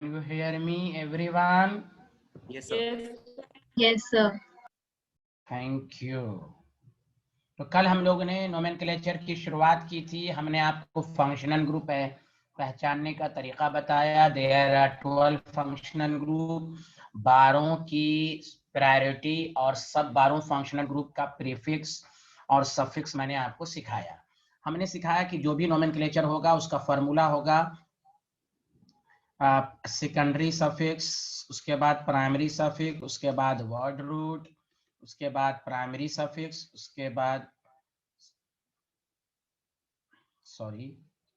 You hear me, everyone? Yes, sir. Yes, sir. Thank you. तो कल हम लोगों ने नोमेनक्लेचर की शुरुआत की थी। हमने आपको फंक्शनल ग्रुप पहचानने का तरीका बताया। देयर आर 12 फंक्शनल ग्रुप, 12 की प्रायोरिटी और सब 12 फंक्शनल ग्रुप का प्रीफिक्स और सफिक्स मैंने आपको सिखाया। हमने सिखाया कि जो भी नोमेनक्लेचर होगा उसका फॉर्मूला होगा सेकेंडरी सफिक्स, उसके बाद प्राइमरी सफिक्स, उसके बाद वर्ड रूट, उसके बाद प्राइमरी सफिक्स, उसके बाद सॉरी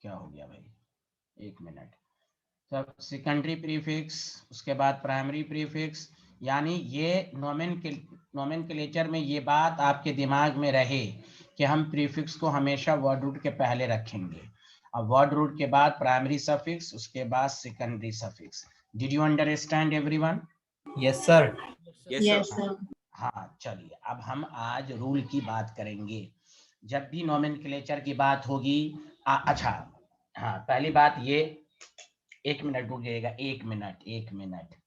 क्या हो गया भाई, एक मिनट। तब सेकेंडरी प्रीफिक्स, उसके बाद प्राइमरी प्रीफिक्स। यानी ये नोमेनक्लेचर में ये बात आपके दिमाग में रहे कि हम प्रीफिक्स को हमेशा वर्ड रूट के पहले रखेंगे और वर्ड रूट के बाद प्राइमरी सफिक्स, उसके बाद secondary suffix. Did you understand everyone? Yes, sir. Yes, sir. हाँ, चलिए अब हम आज रूल की बात करेंगे। जब भी नोमेनक्लेचर की बात होगी अच्छा, हाँ पहली बात ये, एक मिनट रुक जाइएगा, एक मिनट।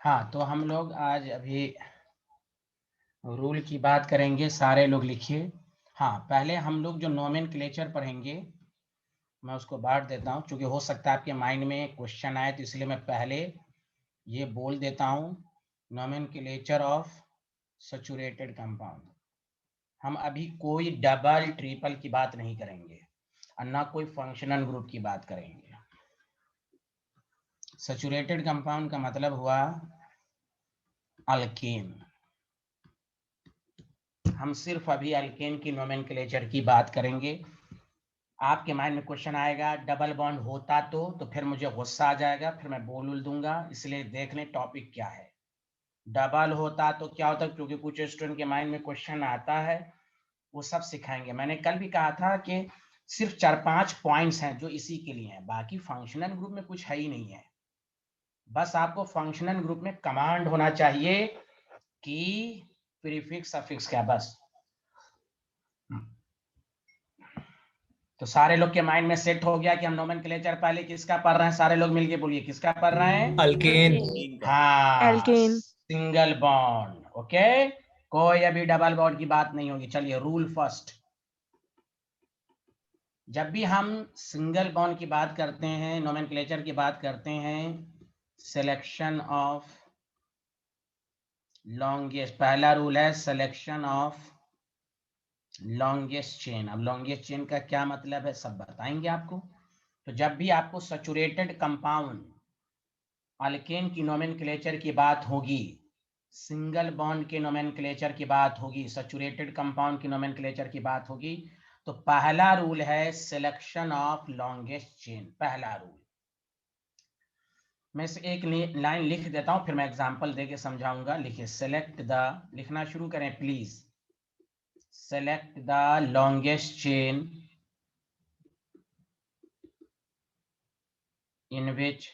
हाँ, तो हम लोग आज अभी रूल की बात करेंगे। सारे लोग लिखिए। हाँ, पहले हम लोग जो नोमेनक्लेचर पढ़ेंगे, मैं उसको बांट देता हूँ क्योंकि हो सकता है आपके माइंड में क्वेश्चन आए, तो इसलिए मैं पहले ये बोल देता हूँ। Nomenclature of saturated compound. हम अभी कोई डबल ट्रिपल की बात नहीं करेंगे और ना कोई फंक्शनल ग्रुप की बात करेंगे। सैचुरेटेड कंपाउंड का मतलब हुआ अल्केन। हम सिर्फ अभी अल्केन की नोमेनक्लेचर की बात करेंगे। आपके माइंड में क्वेश्चन आएगा डबल बॉन्ड होता तो फिर मुझे गुस्सा आ जाएगा, फिर मैं बोल दूंगा, इसलिए देख लें टॉपिक क्या है। डबल होता तो क्या होता, क्योंकि कुछ स्टूडेंट के माइंड में क्वेश्चन आता है, वो सब सिखाएंगे। मैंने कल भी कहा था कि सिर्फ 4-5 पॉइंट्स हैं जो इसी के लिए हैं, बाकी फंक्शनल ग्रुप में कुछ है ही नहीं है। बस आपको फंक्शनल ग्रुप में कमांड होना चाहिए कि प्रीफिक्स सफिक्स क्या, बस। तो सारे लोग के माइंड में सेट हो गया कि हम नोमेनक्लेचर पहले किसका पढ़ रहे हैं। सारे लोग मिलके बोलिए किसका पढ़ रहे हैं? Alkane. हाँ, एल्केन। Single bond. ओके, कोई अभी डबल बॉन्ड की बात नहीं होगी। चलिए रूल फर्स्ट, जब भी हम सिंगल बॉन्ड की बात करते हैं, नोमेनक्लेचर की बात करते हैं, सिलेक्शन ऑफ लॉन्गेस्ट, पहला रूल है सिलेक्शन ऑफ लॉन्गेस्ट चेन। अब लॉन्गेस्ट चेन का क्या मतलब है सब बताएंगे आपको। तो जब भी आपको सैचुरेटेड कंपाउंड अल्केन की नोमेनक्लेचर की बात होगी, सिंगल बॉन्ड के नोमेनक्लेचर की बात होगी, सैचुरेटेड कंपाउंड की नोमेनक्लेचर की बात होगी, तो पहला रूल है सिलेक्शन ऑफ लॉन्गेस्ट चेन। पहला रूल मैं से एक लाइन लिख देता हूं, फिर मैं एग्जांपल देके समझाऊंगा। लिखिए सेलेक्ट द, लिखना शुरू करें please. Select the longest chain in which,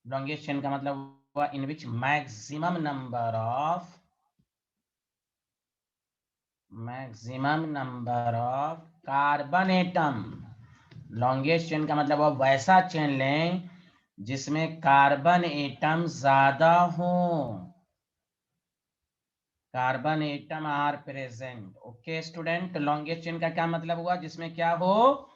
longest chain का मतलब हुआ in which maximum number of carbon atom. Longest chain का मतलब वो वैसा चेन लें जिसमें कार्बन एटम ज्यादा हो, carbon atom are present. Okay student, longest chain का क्या मतलब हुआ? जिसमें क्या हो?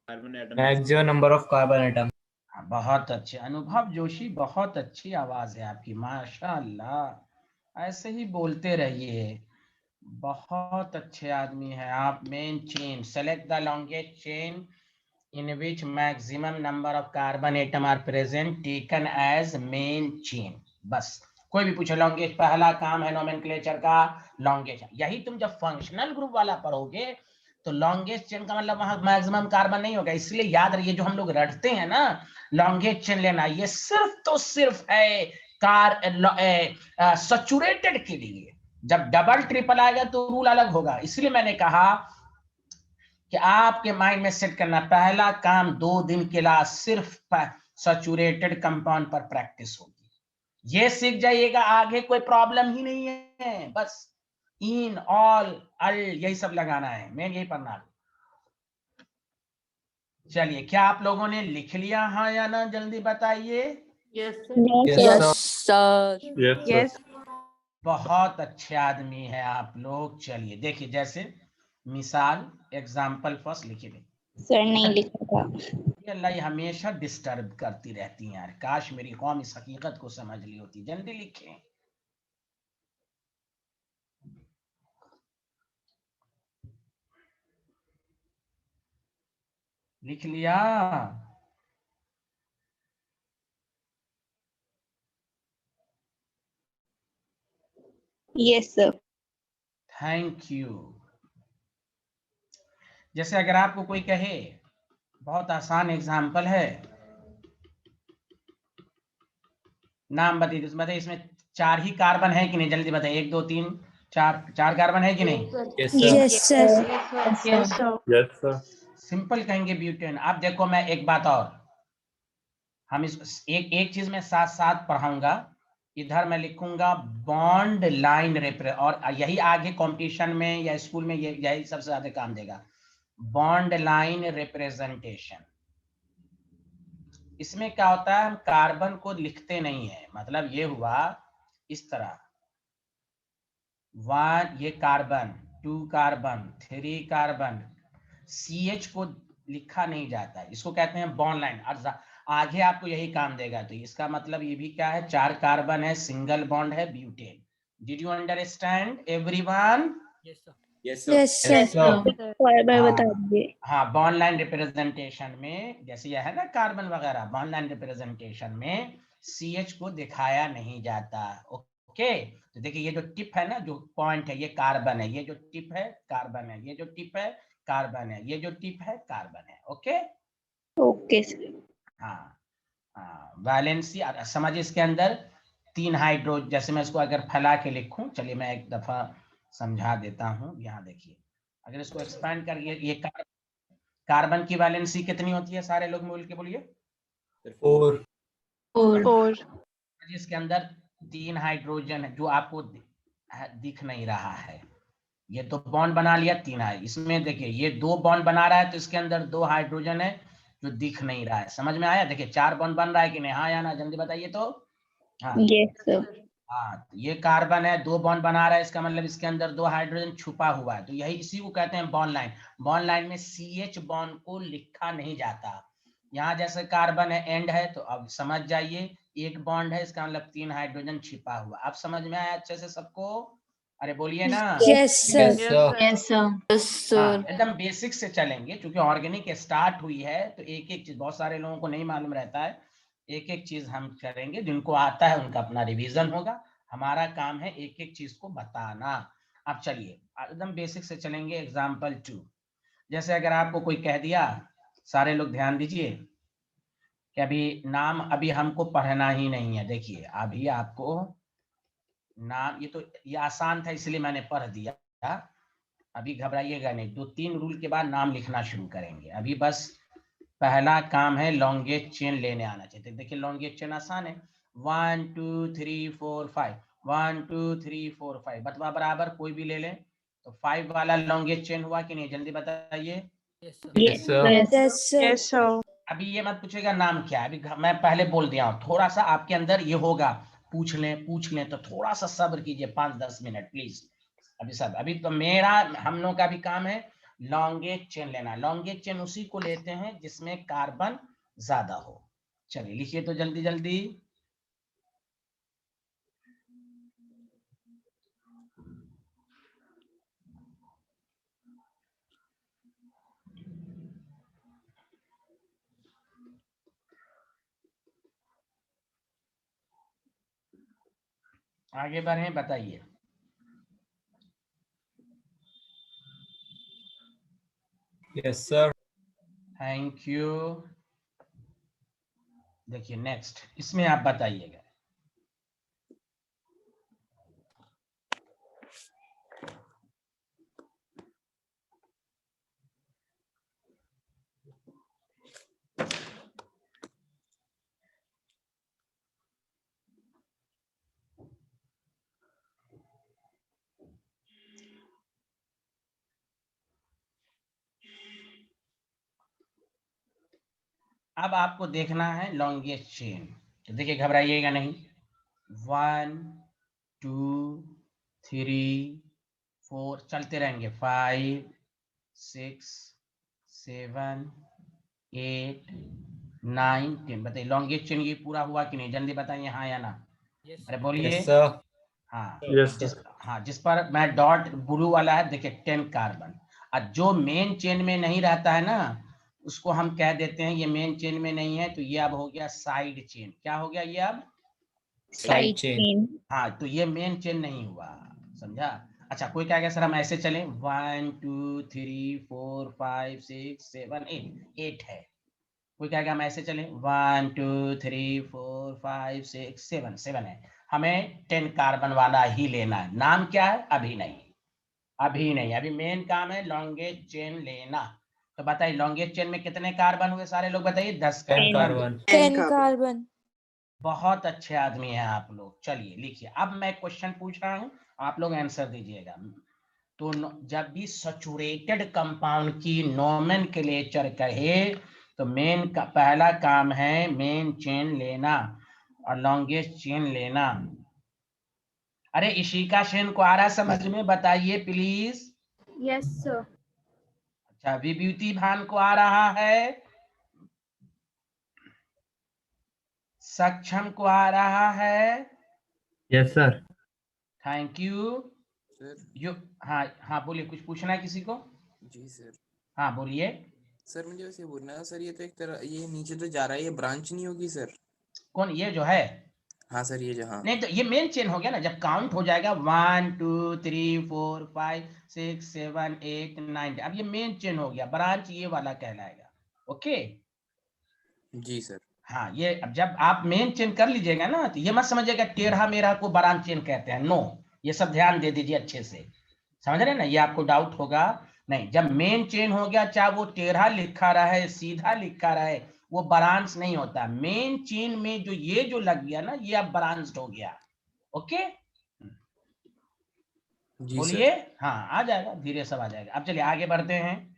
Maximum number of carbon atom. बहुत अच्छे अनुभव जोशी, बहुत अच्छी आवाज है आपकी, माशाल्लाह। ऐसे ही बोलते रहिए, बहुत अच्छे आदमी हैं आप। Main chain, select the longest chain in which maximum number of carbon atom are present taken as main chain। बस कोई भी पूछे लॉन्गेस्ट, पहला काम है नोमेनक्लेचर का लॉन्गेस्ट। यही तुम जब फंक्शनल ग्रुप वाला पढ़ोगे तो लॉन्गेस्ट चेन का मतलब वहां मैक्सिमम कार्बन नहीं होगा। इसलिए याद रखिए, जो हम लोग रटते हैं ना लॉन्गेस्ट चेन लेना, ये सिर्फ तो सिर्फ है सैचुरेटेड के लिए। जब डबल ट्रिपल आएगा तो रूल अलग होगा। इसलिए मैंने कहा कि आपके माइंड में सेट करना, पहला काम 2 दिन के लिए सिर्फ सैचुरेटेड कंपाउंड पर प्रैक्टिस होगी। ये सीख जाइएगा, आगे कोई प्रॉब्लम ही नहीं है। बस इन ऑल अल यही सब लगाना है, मेन यही पढ़ना है। चलिए, क्या आप लोगों ने लिख लिया हाँ या ना, जल्दी बताइए। Yes, sir. Yes. बहुत अच्छे आदमी है आप लोग। चलिए देखिए, जैसे मिसाल एग्जाम्पल फर्स्ट लिखिए। सर नहीं लिखा था। ये अल्लाह ये हमेशा डिस्टर्ब करती रहती हैं यार, काश मेरी कौम इस हकीकत को समझ ली होती। जल्दी लिखें। लिख लिया? Yes, sir. Thank you. जैसे अगर आपको कोई कहे, बहुत आसान एग्जाम्पल है, नाम बताइए, बताइए इसमें 4 ही कार्बन है कि नहीं, जल्दी बताइए। 1 2 3 4, 4 कार्बन है कि नहीं? Yes, sir. Yes, sir. Yes, sir. Simple कहेंगे ब्यूटेन। अब देखो, मैं एक बात और, हम इस एक चीज में साथ साथ पढ़ाऊंगा। इधर मैं लिखूंगा बॉन्ड लाइन रिप्रेजेंटेशन, और यही आगे कंपटीशन में या स्कूल में यही सबसे ज्यादा काम देगा, बॉन्ड लाइन रिप्रेजेंटेशन। इसमें क्या होता है, हम कार्बन को लिखते नहीं है। मतलब ये हुआ इस तरह, 1 ये कार्बन, 2 कार्बन, 3 कार्बन, CH को लिखा नहीं जाता है, इसको कहते हैं बॉन्ड लाइन। और आगे आपको यही काम देगा। तो इसका मतलब ये भी क्या है, 4 कार्बन है, सिंगल बॉन्ड है, butane. Did you understand everyone? Yes, sir. Yes, sir. बार बता दीजिए। हाँ, बॉन्ड लाइन रिप्रेजेंटेशन में जैसे यह है ना कार्बन वगैरह, बॉन्ड लाइन रिप्रेजेंटेशन में CH को दिखाया नहीं जाता। ओके, तो देखिए ये जो टिप है ना, जो पॉइंट है, ये कार्बन है, ये जो टिप है कार्बन है, ये जो टिप है कार्बन है, ये जो टिप है कार्बन है। Okay, okay sir. हाँ हाँ, वैलेंसी समझिए। इसके अंदर 3 हाइड्रोजन, जैसे मैं इसको अगर फैला के लिखूं, चलिए मैं एक दफा समझा देता हूं। यहाँ देखिए, अगर इसको एक्सपैंड करिए, ये कार्बन की वैलेंसी कितनी होती है, सारे लोग मिल के बोलिए। 4. और इसके अंदर 3 हाइड्रोजन है, जो आपको दिख नहीं रहा है। ये तो बॉन्ड बना लिया 3 है। इसमें देखिए ये 2 बॉन्ड बना रहा है, तो इसके अंदर 2 हाइड्रोजन है जो दिख नहीं रहा है। समझ में आया? देखिए 4 बॉन्ड बन रहा है कि नहीं, हाँ या ना, जल्दी बताइए तो। हाँ यस सर। हाँ, तो ये कार्बन है, 2 बॉन्ड बना रहा है, इसका मतलब इसके अंदर 2 हाइड्रोजन छुपा हुआ है। तो यही इसी को कहते हैं बॉन्ड लाइन। बॉन्ड लाइन में CH बॉन्ड को लिखा नहीं जाता। यहाँ जैसे कार्बन है, एंड है, तो अब समझ जाइए एक बॉन्ड है, इसका मतलब 3 हाइड्रोजन छिपा हुआ। अब समझ में आया अच्छे से सबको? अरे बोलिए ना। Yes, sir. Yes sir. हाँ, एकदम बेसिक से चलेंगे, क्योंकि ऑर्गेनिक स्टार्ट हुई है तो एक एक चीज, बहुत सारे लोगों को नहीं मालूम रहता है। एक एक चीज हम करेंगे, जिनको आता है उनका अपना रिवीजन होगा। हमारा काम है एक एक चीज को बताना। अब चलिए एकदम बेसिक से चलेंगे। एग्जाम्पल 2, जैसे अगर आपको कोई कह दिया, सारे लोग ध्यान दीजिए कि अभी नाम अभी हमको पढ़ना ही नहीं है। देखिए अभी आपको नाम, ये आसान था इसलिए मैंने पढ़ दिया। अभी घबराइएगा नहीं, 2-3 रूल के बाद नाम लिखना शुरू करेंगे। अभी बस पहला काम है लॉन्गेस्ट चेन लेने आना चाहिए। देखिए लॉन्गेस्ट चेन आसान है, 1 2 3 4 5, 1 2 3 4 5, बतवा बराबर कोई भी ले लें। तो 5 वाला लॉन्गेस्ट चेन हुआ कि नहीं, जल्दी बताइए। Yes, sir. Yes sir. अभी ये मत पूछेगा नाम क्या है, अभी मैं पहले बोल दिया हूँ। थोड़ा सा आपके अंदर ये होगा, पूछ लें, तो थोड़ा सा सब्र कीजिए, 5-10 मिनट प्लीज। अभी तो मेरा, हम लोग का भी काम है लॉन्गेस्ट चेन लेना। लॉन्गेस्ट चेन उसी को लेते हैं जिसमें कार्बन ज्यादा हो। चलिए लिखिए तो जल्दी जल्दी। आगे बढ़े, बताइए। Yes, sir. Thank you. देखिए नेक्स्ट, इसमें आप बताइएगा। अब आपको देखना है लॉन्गेस्ट चेन। तो देखिए घबराइएगा नहीं। 1 2 3 4 चलते रहेंगे। 5 6 7 8 9 10। बताइए लॉन्गेस्ट चेन ये पूरा हुआ कि नहीं? जल्दी बताइए हाँ या ना। Yes, अरे बोलिए। yes, sir. हाँ Yes, जिस पर मैं डॉट ब्लू वाला है देखिए 10 कार्बन। और जो मेन चेन में नहीं रहता है ना, उसको हम कह देते हैं ये मेन चेन में नहीं है, तो ये अब हो गया साइड चेन। क्या हो गया ये अब? Side chain. हाँ, तो ये मेन चेन नहीं हुआ, समझा? अच्छा, कोई क्या सर हम ऐसे चलें 1 2 3 4 5 6 7 8 है। कोई कहेगा हम ऐसे चलें 1 2 3 4 5 6 7 7 है। हमें 10 कार्बन वाला ही लेना है। नाम क्या है? अभी नहीं, अभी नहीं, अभी मेन काम है लॉन्गेस्ट चेन लेना। तो बताइए लॉन्गेस्ट चेन में कितने कार्बन हुए? सारे लोग बताइए। 10 कार्बन। 10 10 कार्बन। बहुत अच्छे आदमी हैं आप लोग। चलिए लिखिए। अब मैं क्वेश्चन पूछ रहा हूं, आप लोग आंसर दीजिएगा। तो जब भी सैचुरेटेड कंपाउंड की नोमेनक्लेचर कहे तो मेन का पहला काम है मेन चेन लेना और लॉन्गेस्ट चेन लेना। अरे इशिका सेन को आ रहा समझ में? बताइए प्लीज। Yes sir. अच्छा, विभूति भान को आ रहा है? सक्षम को आ रहा है? Yes, sir. Thank you. Sir. You हाँ हाँ बोलिए, कुछ पूछना है किसी को? जी सर। हाँ बोलिए। सर मुझे वैसे बोलना है सर, ये तो एक तरह ये नीचे तो जा रहा है, ये ब्रांच नहीं होगी सर? कौन? ये जो है? हाँ सर, ये जो, हाँ। नहीं तो ये मेन चेन हो गया ना। जब काउंट हो जाएगा 1 2 3 4 5 6 7 8 9, अब ये मेन चेन हो गया। ब्रांच ये वाला कहलाएगा। ओके। जी सर। हाँ, ये अब जब आप मेन चेन कर लीजिएगा ना, तो ये मत समझिएगा टेढ़ा मेढ़ा को ब्रांच चेन कहते हैं। नो, ये सब ध्यान दे दीजिए अच्छे से। समझ रहे ना? ये आपको डाउट होगा नहीं। जब मेन चेन हो गया, चाहे वो टेढ़ा लिखा रहे सीधा लिखा रहे, वो ब्रांच नहीं होता। मेन चेन में जो ये जो लग गया ना, ये अब ब्रांच हो गया। ओके, जी बोलिए। सर। हाँ आ जाएगा, धीरे सब आ जाएगा। अब चलिए आगे बढ़ते हैं।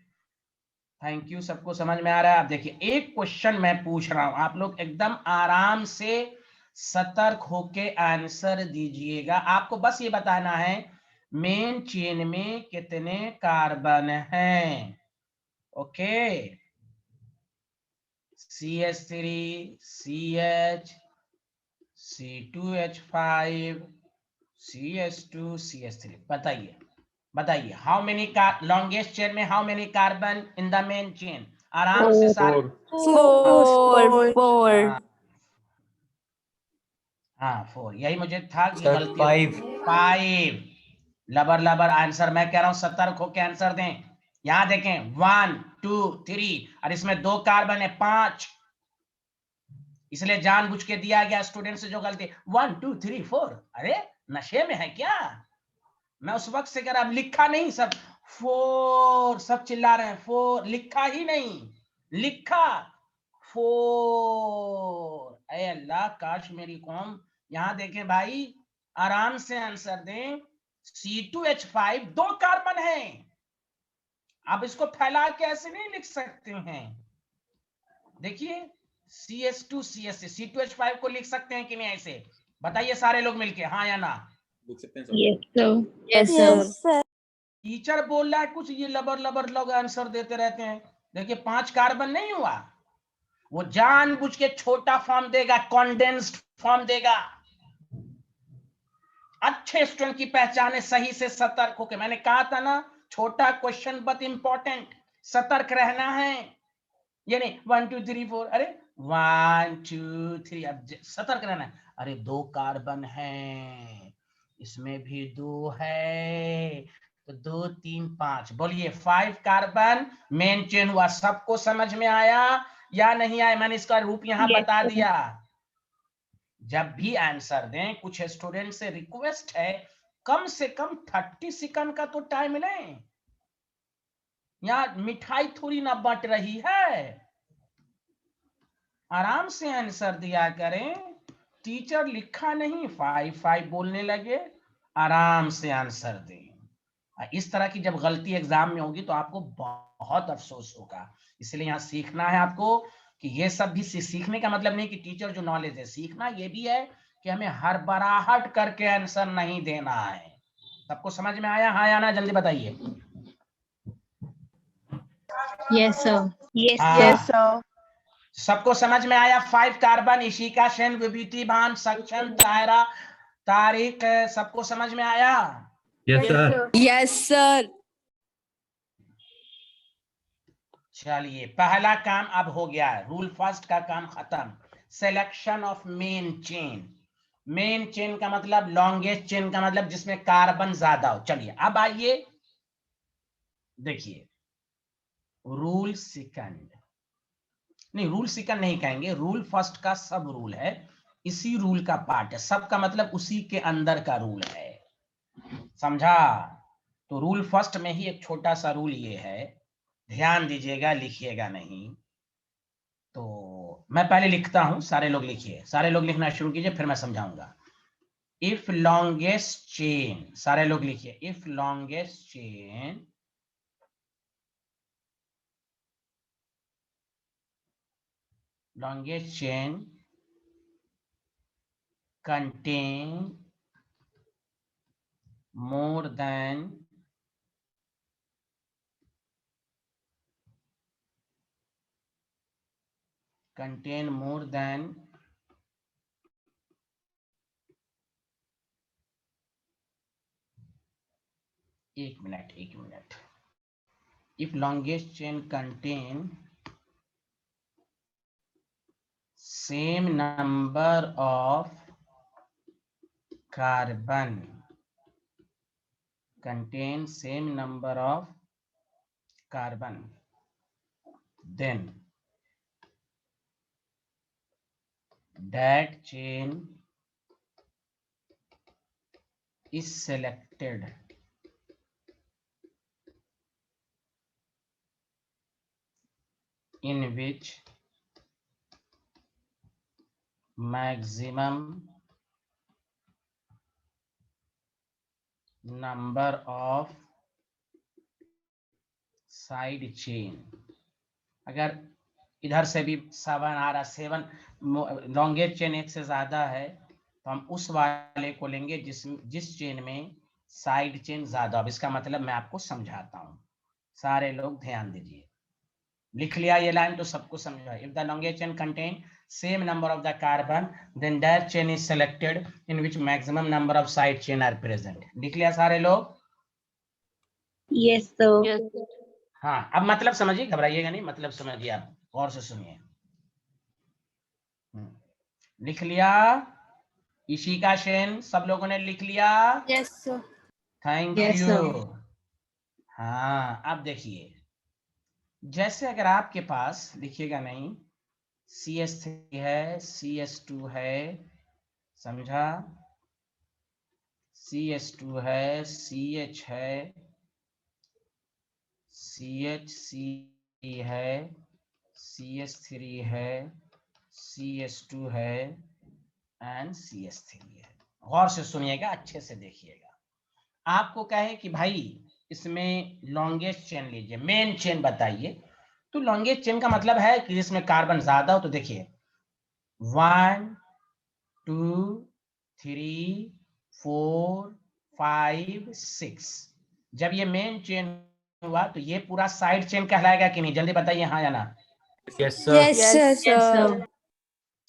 थैंक यू, सबको समझ में आ रहा है? आप देखिए एक क्वेश्चन मैं पूछ रहा हूं, आप लोग एकदम आराम से सतर्क होके आंसर दीजिएगा। आपको बस ये बताना है मेन चेन में कितने कार्बन हैं। Okay, CH3 CH C2H5 CH2 CH3। बताइए बताइए हाउ मेनी लॉन्गेस्ट चेन में how many carbon in the main chain? आराम से सारे। 4 हाँ 4, यही मुझे था कि Sir, गलती। 5. 5। लबर लबर आंसर मैं कह रहा हूं, सतर्क होकर आंसर दें। यहां देखें 1 2 3 और इसमें 2 कार्बन है 5, इसलिए जानबूझ के दिया गया स्टूडेंट से जो गलती। 1 2 3 4। अरे नशे में है क्या? मैं उस वक्त से कर, अब लिखा नहीं, सब 4 सब चिल्ला रहे हैं 4, लिखा ही नहीं, लिखा 4। अरे अल्लाह, काश मेरी कौम यहां देखें भाई, आराम से आंसर दें। C2H5 2 कार्बन है। आप इसको फैला के ऐसे नहीं लिख सकते हैं। देखिए CH2 CH3 C2H5 को लिख सकते हैं कि नहीं ऐसे? बताइए सारे लोग मिलके हाँ या ना। लिख सकते हैं yes sir. Yes sir. Teacher बोल रहा है कुछ, ये लबर लबर लोग आंसर देते रहते हैं। देखिए 5 कार्बन नहीं हुआ, वो जानबूझ के छोटा फॉर्म देगा, कॉन्डेंस्ड फॉर्म देगा। अच्छे स्टूडेंट की पहचाने सही से सतर्क होकर। मैंने कहा था ना, छोटा क्वेश्चन बट इंपॉर्टेंट, सतर्क रहना है। ये नहीं 1 2 3 4, अरे 1 2 3, अब सतर्क रहना है। अरे 2 कार्बन हैं, इसमें भी 2 है, तो 2 3 5, बोलिए 5 कार्बन मेन चेन हुआ। सबको समझ में आया या नहीं आया? मैंने इसका रूप यहाँ बता दिया। जब भी आंसर दें, कुछ स्टूडेंट से रिक्वेस्ट है कम से कम 30 सेकंड का तो टाइम लें। यहाँ मिठाई थोड़ी ना बट रही है, आराम से आंसर दिया करें। टीचर लिखा नहीं 5 5 बोलने लगे, आराम से आंसर दें। इस तरह की जब गलती एग्जाम में होगी तो आपको बहुत अफसोस होगा। इसलिए यहाँ सीखना है आपको कि ये सब भी सीखने का मतलब नहीं कि टीचर जो नॉलेज है, सीखना ये भी है कि हमें हर बराहट करके आंसर नहीं देना है। सबको समझ में आया? हाँ या ना, जल्दी बताइए। Yes, sir. Yes, हाँ, सबको समझ में आया? 5 कार्बन, इशिका सेन, विभूति भान, सक्षम, तायरा, तारिक, सबको समझ में आया? Yes, sir. Yes, sir. चलिए, पहला काम अब हो गया है, रूल फर्स्ट का काम खत्म। Selection of main chain. Main chain का मतलब, लॉन्गेस्ट चेन का मतलब जिसमें कार्बन ज्यादा हो। चलिए अब आइए देखिए, रूल सेकंड नहीं, रूल सेकंड नहीं कहेंगे, रूल फर्स्ट का सब रूल है, इसी रूल का पार्ट है। सब का मतलब उसी के अंदर का रूल है, समझा? तो रूल फर्स्ट में ही एक छोटा सा रूल ये है, ध्यान दीजिएगा, लिखिएगा नहीं। तो मैं पहले लिखता हूं, सारे लोग लिखिए, सारे लोग लिखना शुरू कीजिए, फिर मैं समझाऊंगा। इफ लॉन्गेस्ट चेन, सारे लोग लिखिए, if longest chain contain more than एक minute, if longest chain contain same number of carbon, then that chain is selected in which maximum number of side chain। अगर इधर से भी 7 आ रहा, 7 लॉन्गेस्ट चेन एक से ज्यादा है, तो हम उस वाले को लेंगे जिस चेन में साइड चेन ज्यादा हो। इसका मतलब मैं आपको समझाता हूं, सारे लोग ध्यान दीजिए। लिख लिया ये लाइन तो सबको समझा। If the longest chain contain same number of the carbon, then that chain is selected in which maximum number of side chain are present. लिख लिया सारे लोग? Yes, sir. हाँ, अब मतलब समझिए, घबराइएगा नहीं, मतलब समझिए, आप गौर से सुनिए। लिख लिया? इशिका सेन, सब लोगों ने लिख लिया? Yes, sir. Thank Yes, you. sir. हाँ, अब देखिए, जैसे अगर आपके पास, लिखिएगा नहीं, CH3 है, CH2 है, समझा? CH2 है, CH है, CH है, CH3 है, CH2 है एंड CH3 है। गौर से सुनिएगा, अच्छे से देखिएगा। आपको कहे कि भाई इसमें लॉन्गेस्ट चेन लीजिए, मेन चेन बताइए, तो लॉन्गेस्ट चेन का मतलब है कि जिसमें कार्बन ज्यादा हो। तो देखिए 1 2 3 4 5 6, जब ये मेन चेन हुआ तो ये पूरा साइड चेन कहलाएगा कि नहीं? जल्दी बताइए, हाँ या ना? Yes, sir. Yes, sir.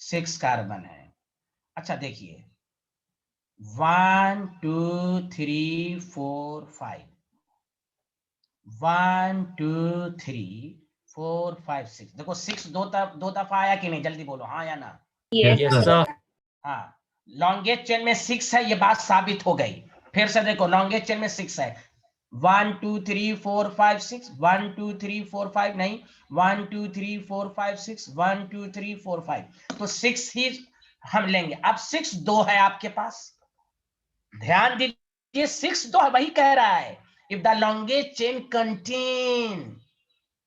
6 carbon है। अच्छा देखिए, 1 2 3 4 5, 1 2 3 4 5 6, देखो 6 दो दफा आया कि नहीं? जल्दी बोलो, हाँ या ना? Yes, sir. हाँ, लॉन्गेस्ट चेन में 6 है, ये बात साबित हो गई। फिर से देखो, लॉन्गेस्ट चेन में 6 है, 1 2 3 4 5 6 1 2 3 4 5 नहीं 1 2 3 4 5 6 1 2 3 4 5 तो 6 ही हम लेंगे। अब 6 दो है आपके पास, ध्यान दीजिए 6 दो है, वही कह रहा है if the longest chain contain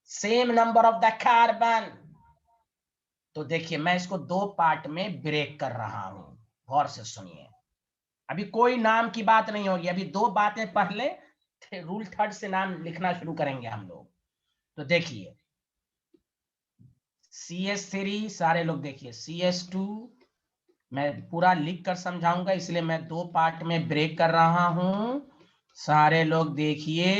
same number of the carbon. तो देखिए मैं इसको दो पार्ट में ब्रेक कर रहा हूं, गौर से सुनिए। अभी कोई नाम की बात नहीं होगी, अभी दो बातें पहले रूल थर्ड से नाम लिखना शुरू करेंगे हम लोग। तो देखिए CH3 सारे लोग देखिए, CH2 मैं पूरा लिख कर समझाऊंगा इसलिए मैं दो पार्ट में ब्रेक कर रहा हूं। सारे लोग देखिए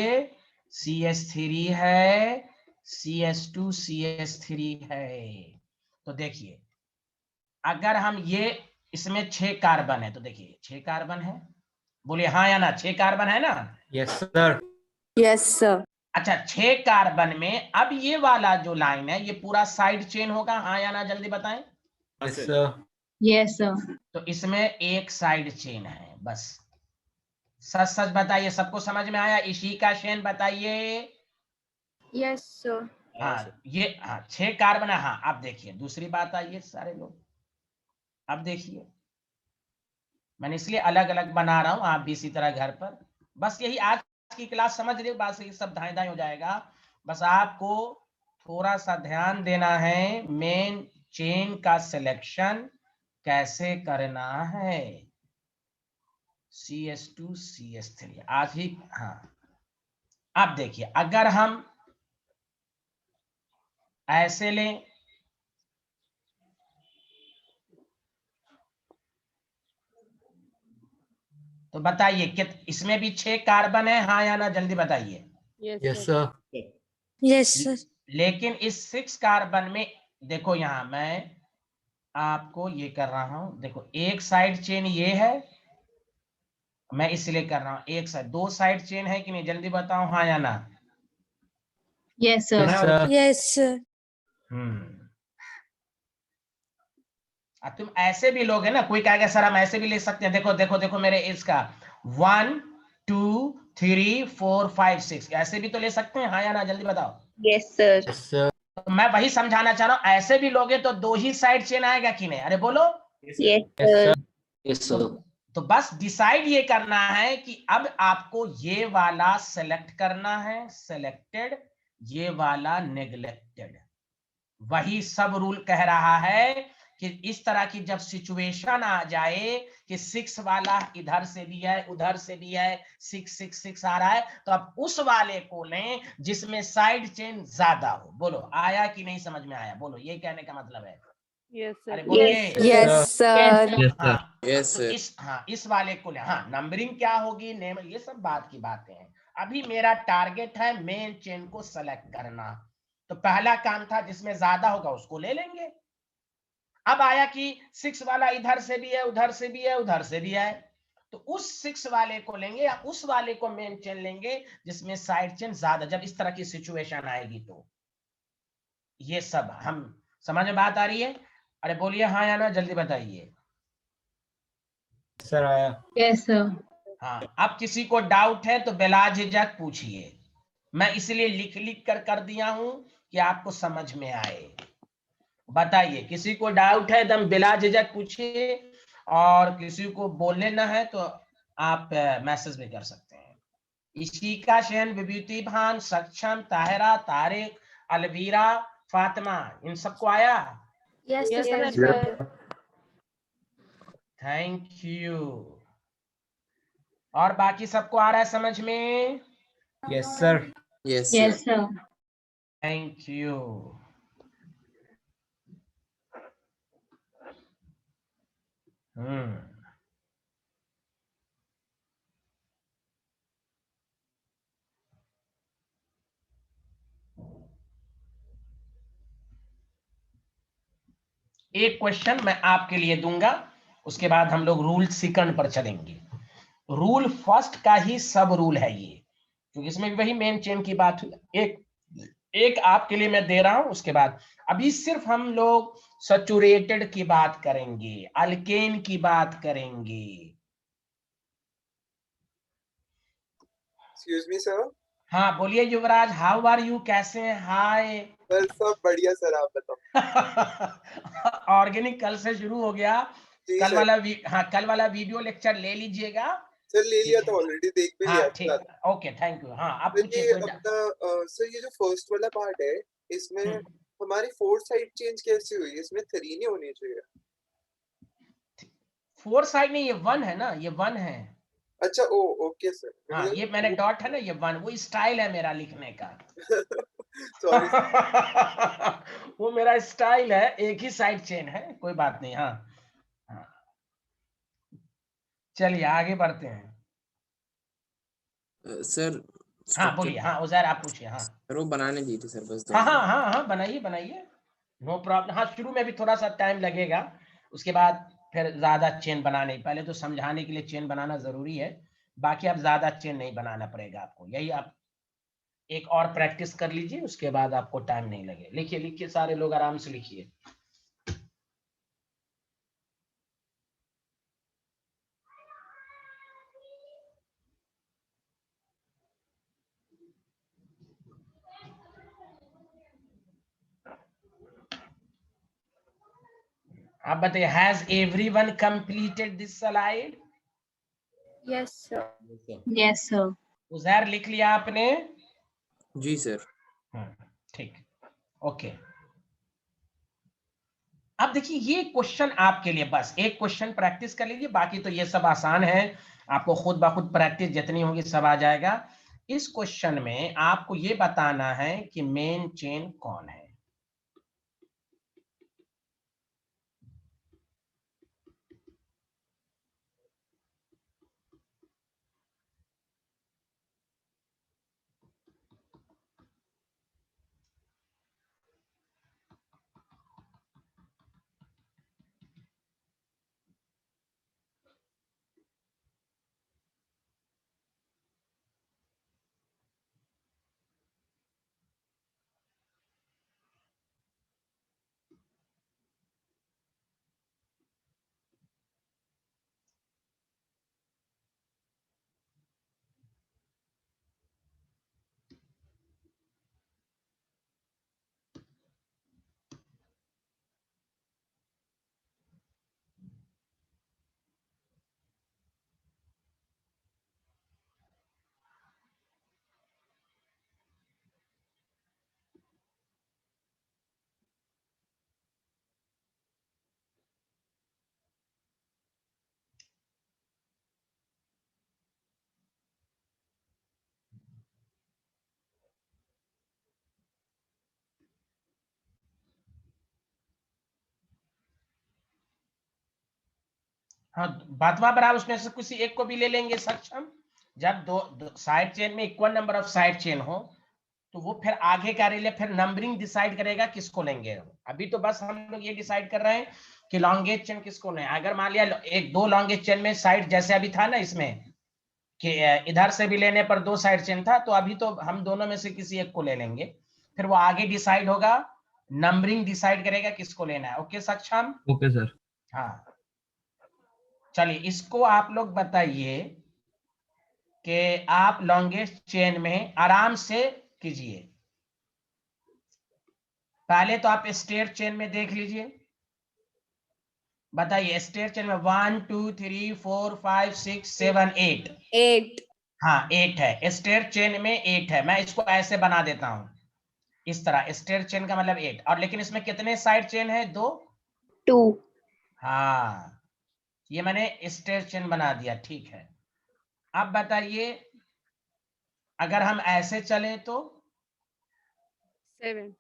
CH3 है, CH2 CH3 है। तो देखिए अगर हम ये इसमें 6 कार्बन है तो देखिए 6 कार्बन है, बोलिए हाँ या ना, 6 कार्बन है ना? Yes, sir. Yes, sir. अच्छा 6 कार्बन में अब ये वाला जो लाइन है ये पूरा साइड चेन होगा, हाँ या ना जल्दी बताएं। Yes, sir. Yes, sir. तो इसमें एक साइड चेन है बस। सच सच बताइए, सबको समझ में आया? इशिका सेन बताइए। Yes, sir. हाँ ये हाँ 6 कार्बन है। हाँ अब देखिए दूसरी बात आइए सारे लोग, अब देखिए मैंने इसलिए अलग अलग बना रहा हूं, आप भी इसी तरह घर पर। बस यही आज की क्लास समझ रहे हो, बात से सब धाए धाए हो जाएगा। बस आपको थोड़ा सा ध्यान देना है मेन चेन का सिलेक्शन कैसे करना है। CH2 CH3 आज ही। हाँ अब देखिए अगर हम ऐसे लें तो बताइए कि इसमें भी 6 कार्बन है, हाँ या ना जल्दी बताइए। Yes, sir. Yes, sir. लेकिन इस 6 कार्बन में देखो यहां मैं आपको ये कर रहा हूं, देखो एक साइड चेन ये है, मैं इसलिए कर रहा हूं एक साइड, दो साइड चेन है कि नहीं जल्दी बताओ हाँ या ना। Yes, sir. Yes, sir. Yes, sir. अब तुम ऐसे भी लोग है ना, कोई कहेगा सर हम ऐसे भी ले सकते हैं, देखो देखो देखो मेरे इसका 1 2 3 4 5 6 ऐसे भी तो ले सकते हैं, हाँ या ना जल्दी बताओ। Yes, sir. Yes, sir. तो मैं वही समझाना चाह रहा हूं, ऐसे भी लोगे तो दो ही साइड चेन आएगा कि नहीं, अरे बोलो। Yes, Yes, sir. sir. Yes तो बस डिसाइड ये करना है कि अब आपको ये वाला सेलेक्ट करना है, सेलेक्टेड, ये वाला नेग्लेक्टेड। वही सब रूल कह रहा है कि इस तरह की जब सिचुएशन आ जाए कि 6 वाला इधर से भी है उधर से भी है, 6 6 6 आ रहा है, तो अब उस वाले को लें जिसमें साइड चेन ज्यादा हो। बोलो आया कि नहीं समझ में आया? बोलो ये कहने का मतलब है। Yes, sir. अरे बोलिए। Yes, sir. Yes, sir. हाँ यस तो इस वाले को ले, हाँ नंबरिंग क्या होगी, नेम, ये सब बात की बातें हैं। अभी मेरा टारगेट है मेन चेन को सेलेक्ट करना, तो पहला काम था जिसमें ज्यादा होगा उसको ले लेंगे। अब आया कि 6 वाला इधर से भी है उधर से भी है उधर से भी है, तो उस 6 वाले को लेंगे या उस वाले को मेन चेन लेंगे जिसमें साइड चेन ज्यादा, जब इस तरह की सिचुएशन आएगी तो। ये सब हम समझ में बात आ रही है? अरे बोलिए हाँ या ना जल्दी बताइए। Sir, आया. Yes, sir. हाँ अब किसी को डाउट है तो बिला झिझक पूछिए, मैं इसलिए लिख लिख कर दिया हूं कि आपको समझ में आए। बताइए किसी को डाउट है एकदम बिला झिझक पूछिए, और किसी को बोलने ना है तो आप मैसेज भी कर सकते हैं। इशिका सेन, विभूति भान, सक्षम, ताहिरा, तारिक, अलवीरा, फातिमा, इन सबको आया? Yes, Yes, sir. sir. Thank you. और बाकी सबको आ रहा है समझ में? Yes, sir. Yes Yes, sir. Thank you. एक क्वेश्चन मैं आपके लिए दूंगा, उसके बाद हम लोग रूल सेकंड पर चलेंगे। रूल फर्स्ट का ही सब रूल है ये, क्योंकि इसमें भी वही मेन चेन की बात हुई। एक आपके लिए मैं दे रहा हूं, उसके बाद अभी सिर्फ हम लोग सैचुरेटेड की बात करेंगे, अल्केन की बात करेंगे। Excuse me, sir. हाँ बोलिए युवराज, हाउ आर यू, कैसे हैं? हाय। सर सब बढ़िया सर, आप बताओ। ऑर्गेनिक कल से शुरू हो गया। जी कल सर। वाला हाँ कल वाला वीडियो लेक्चर ले लीजिएगा। सर ले लिया ठीक था है। ऑलरेडी, देख भी हाँ लिया ठीक, था। Okay thank you. हाँ आप सर पूछिए ये कोई अपना सर ये जो फर्स्ट वाला पार्ट है, इसमें हमारी फोर्थ साइड चेंज कैसे हुई? इसमें 3 नहीं होनी चाहिए। 4 साइड नहीं, ये 1 है ना, ये 1 है। अच्छा ओ ओके सर। हाँ ये मैंने डॉट है ना, ये 1, वो स्टाइल है मेरा लिखने का। सॉरी। वो मेरा स्टाइल है, एक ही साइड चेन है, कोई बात नहीं। हाँ हाँ चलिए आगे बढ़ते हैं। सर हाँ बोलिए। हाँ उजैर आप पूछिए। हाँ सर वो बनाने दी थी सर बस 2 हाँ हाँ मिनट। हाँ हाँ बनाइए बनाइए, नो प्रॉब्लम। हाँ शुरू में भी थोड़ा सा टाइम लगेगा, उसके बाद फिर ज्यादा चेन बनाने, पहले तो समझाने के लिए चेन बनाना जरूरी है, बाकी अब ज्यादा चेन नहीं बनाना पड़ेगा आपको। यही आप एक और प्रैक्टिस कर लीजिए, उसके बाद आपको टाइम नहीं लगे। लिखिए लिखिए, सारे लोग आराम से लिखिए। आप बताइए, has everyone completed this slide? Yes, sir. Yes, sir. Uzair लिख लिया आपने? जी सर। ठीक, ओके। अब देखिए ये क्वेश्चन आपके लिए, बस एक क्वेश्चन प्रैक्टिस कर लीजिए, बाकी तो ये सब आसान है, आपको खुद ब खुद प्रैक्टिस जितनी होगी सब आ जाएगा। इस क्वेश्चन में आपको ये बताना है कि मेन चेन कौन है। हाँ बातवा बराबर, उसमें से किसी एक को भी ले लेंगे सक्षम। जब दो साइड चेन में equal number of side chain हो तो वो फिर आगे का रिले फिर नंबरिंग डिसाइड करेगा किसको लेंगे। अभी तो बस हम लोग ये डिसाइड कर रहे हैं कि लॉन्गेस्ट चेन किसको लें। अगर मान लिया एक दो लॉन्गेस्ट चेन में साइड जैसे अभी था ना इसमें कि इधर से भी लेने पर 2 साइड चेन था, तो अभी तो हम दोनों में से किसी एक को ले लेंगे, फिर वो आगे डिसाइड होगा, नंबरिंग डिसाइड करेगा किसको लेना है। ओके सक्षम? Okay sir. हाँ चलिए इसको आप लोग बताइए कि आप लॉन्गेस्ट चेन में आराम से कीजिए। पहले तो आप स्ट्रेट चेन में देख लीजिए, बताइए स्ट्रेट चेन में 1 2 3 4 5 6 7 8। 8. हाँ 8 है, स्ट्रेट चेन में 8 है। मैं इसको ऐसे बना देता हूं, इस तरह स्ट्रेट चेन का मतलब 8। और लेकिन इसमें कितने साइड चेन है? 2। 2. हाँ ये मैंने स्ट्रेट चेन बना दिया, ठीक है। अब बताइए अगर हम ऐसे चले तो 7.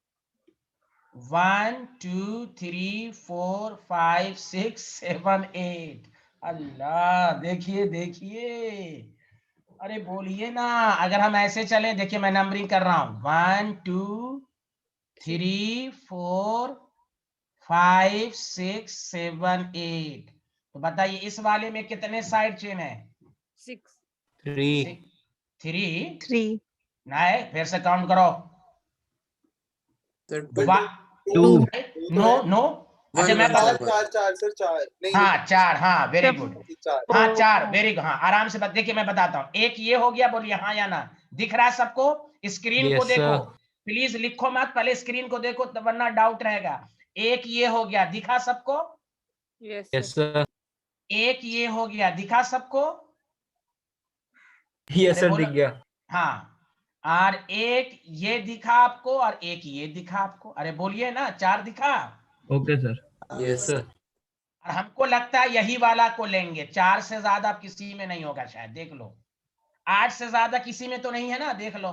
1 2 3 4 5 6 7 8। अल्लाह, देखिए देखिए, अरे बोलिए ना। अगर हम ऐसे चले, देखिए मैं नंबरिंग कर रहा हूं, 1 2 3 4 5 6 7 8। तो बताइए इस वाले में कितने साइड चेन है? 6. 3 3। 3. नहीं, फिर से काउंट करो। सर But 1 2 नो नो अच्छा मैं चार बता, चार चार सर, चार नहीं हाँ 4, हाँ वेरी गुड, चार। हाँ 4 वेरी गुड, हाँ आराम से देखिए मैं बताता हूँ। एक ये हो गया, बोलिए हाँ या ना। दिख रहा है सबको? स्क्रीन को Yes, देखो, sir. प्लीज लिखो मत, पहले स्क्रीन को देखो तो वरना डाउट रहेगा। एक ये हो गया, दिखा सबको? Yes, Yes, sir. sir. एक ये हो गया, दिखा सबको? Yes, अरे sir. बोलो। दिख गया. हाँ, और एक ये दिखा आपको और एक ये दिखा आपको। अरे बोलिए ना, 4 दिखा। Okay, sir. Yes, sir. और हमको लगता है यही वाला को लेंगे, 4 से ज्यादा अब किसी में नहीं होगा शायद, देख लो। 8 से ज्यादा किसी में तो नहीं है ना, देख लो,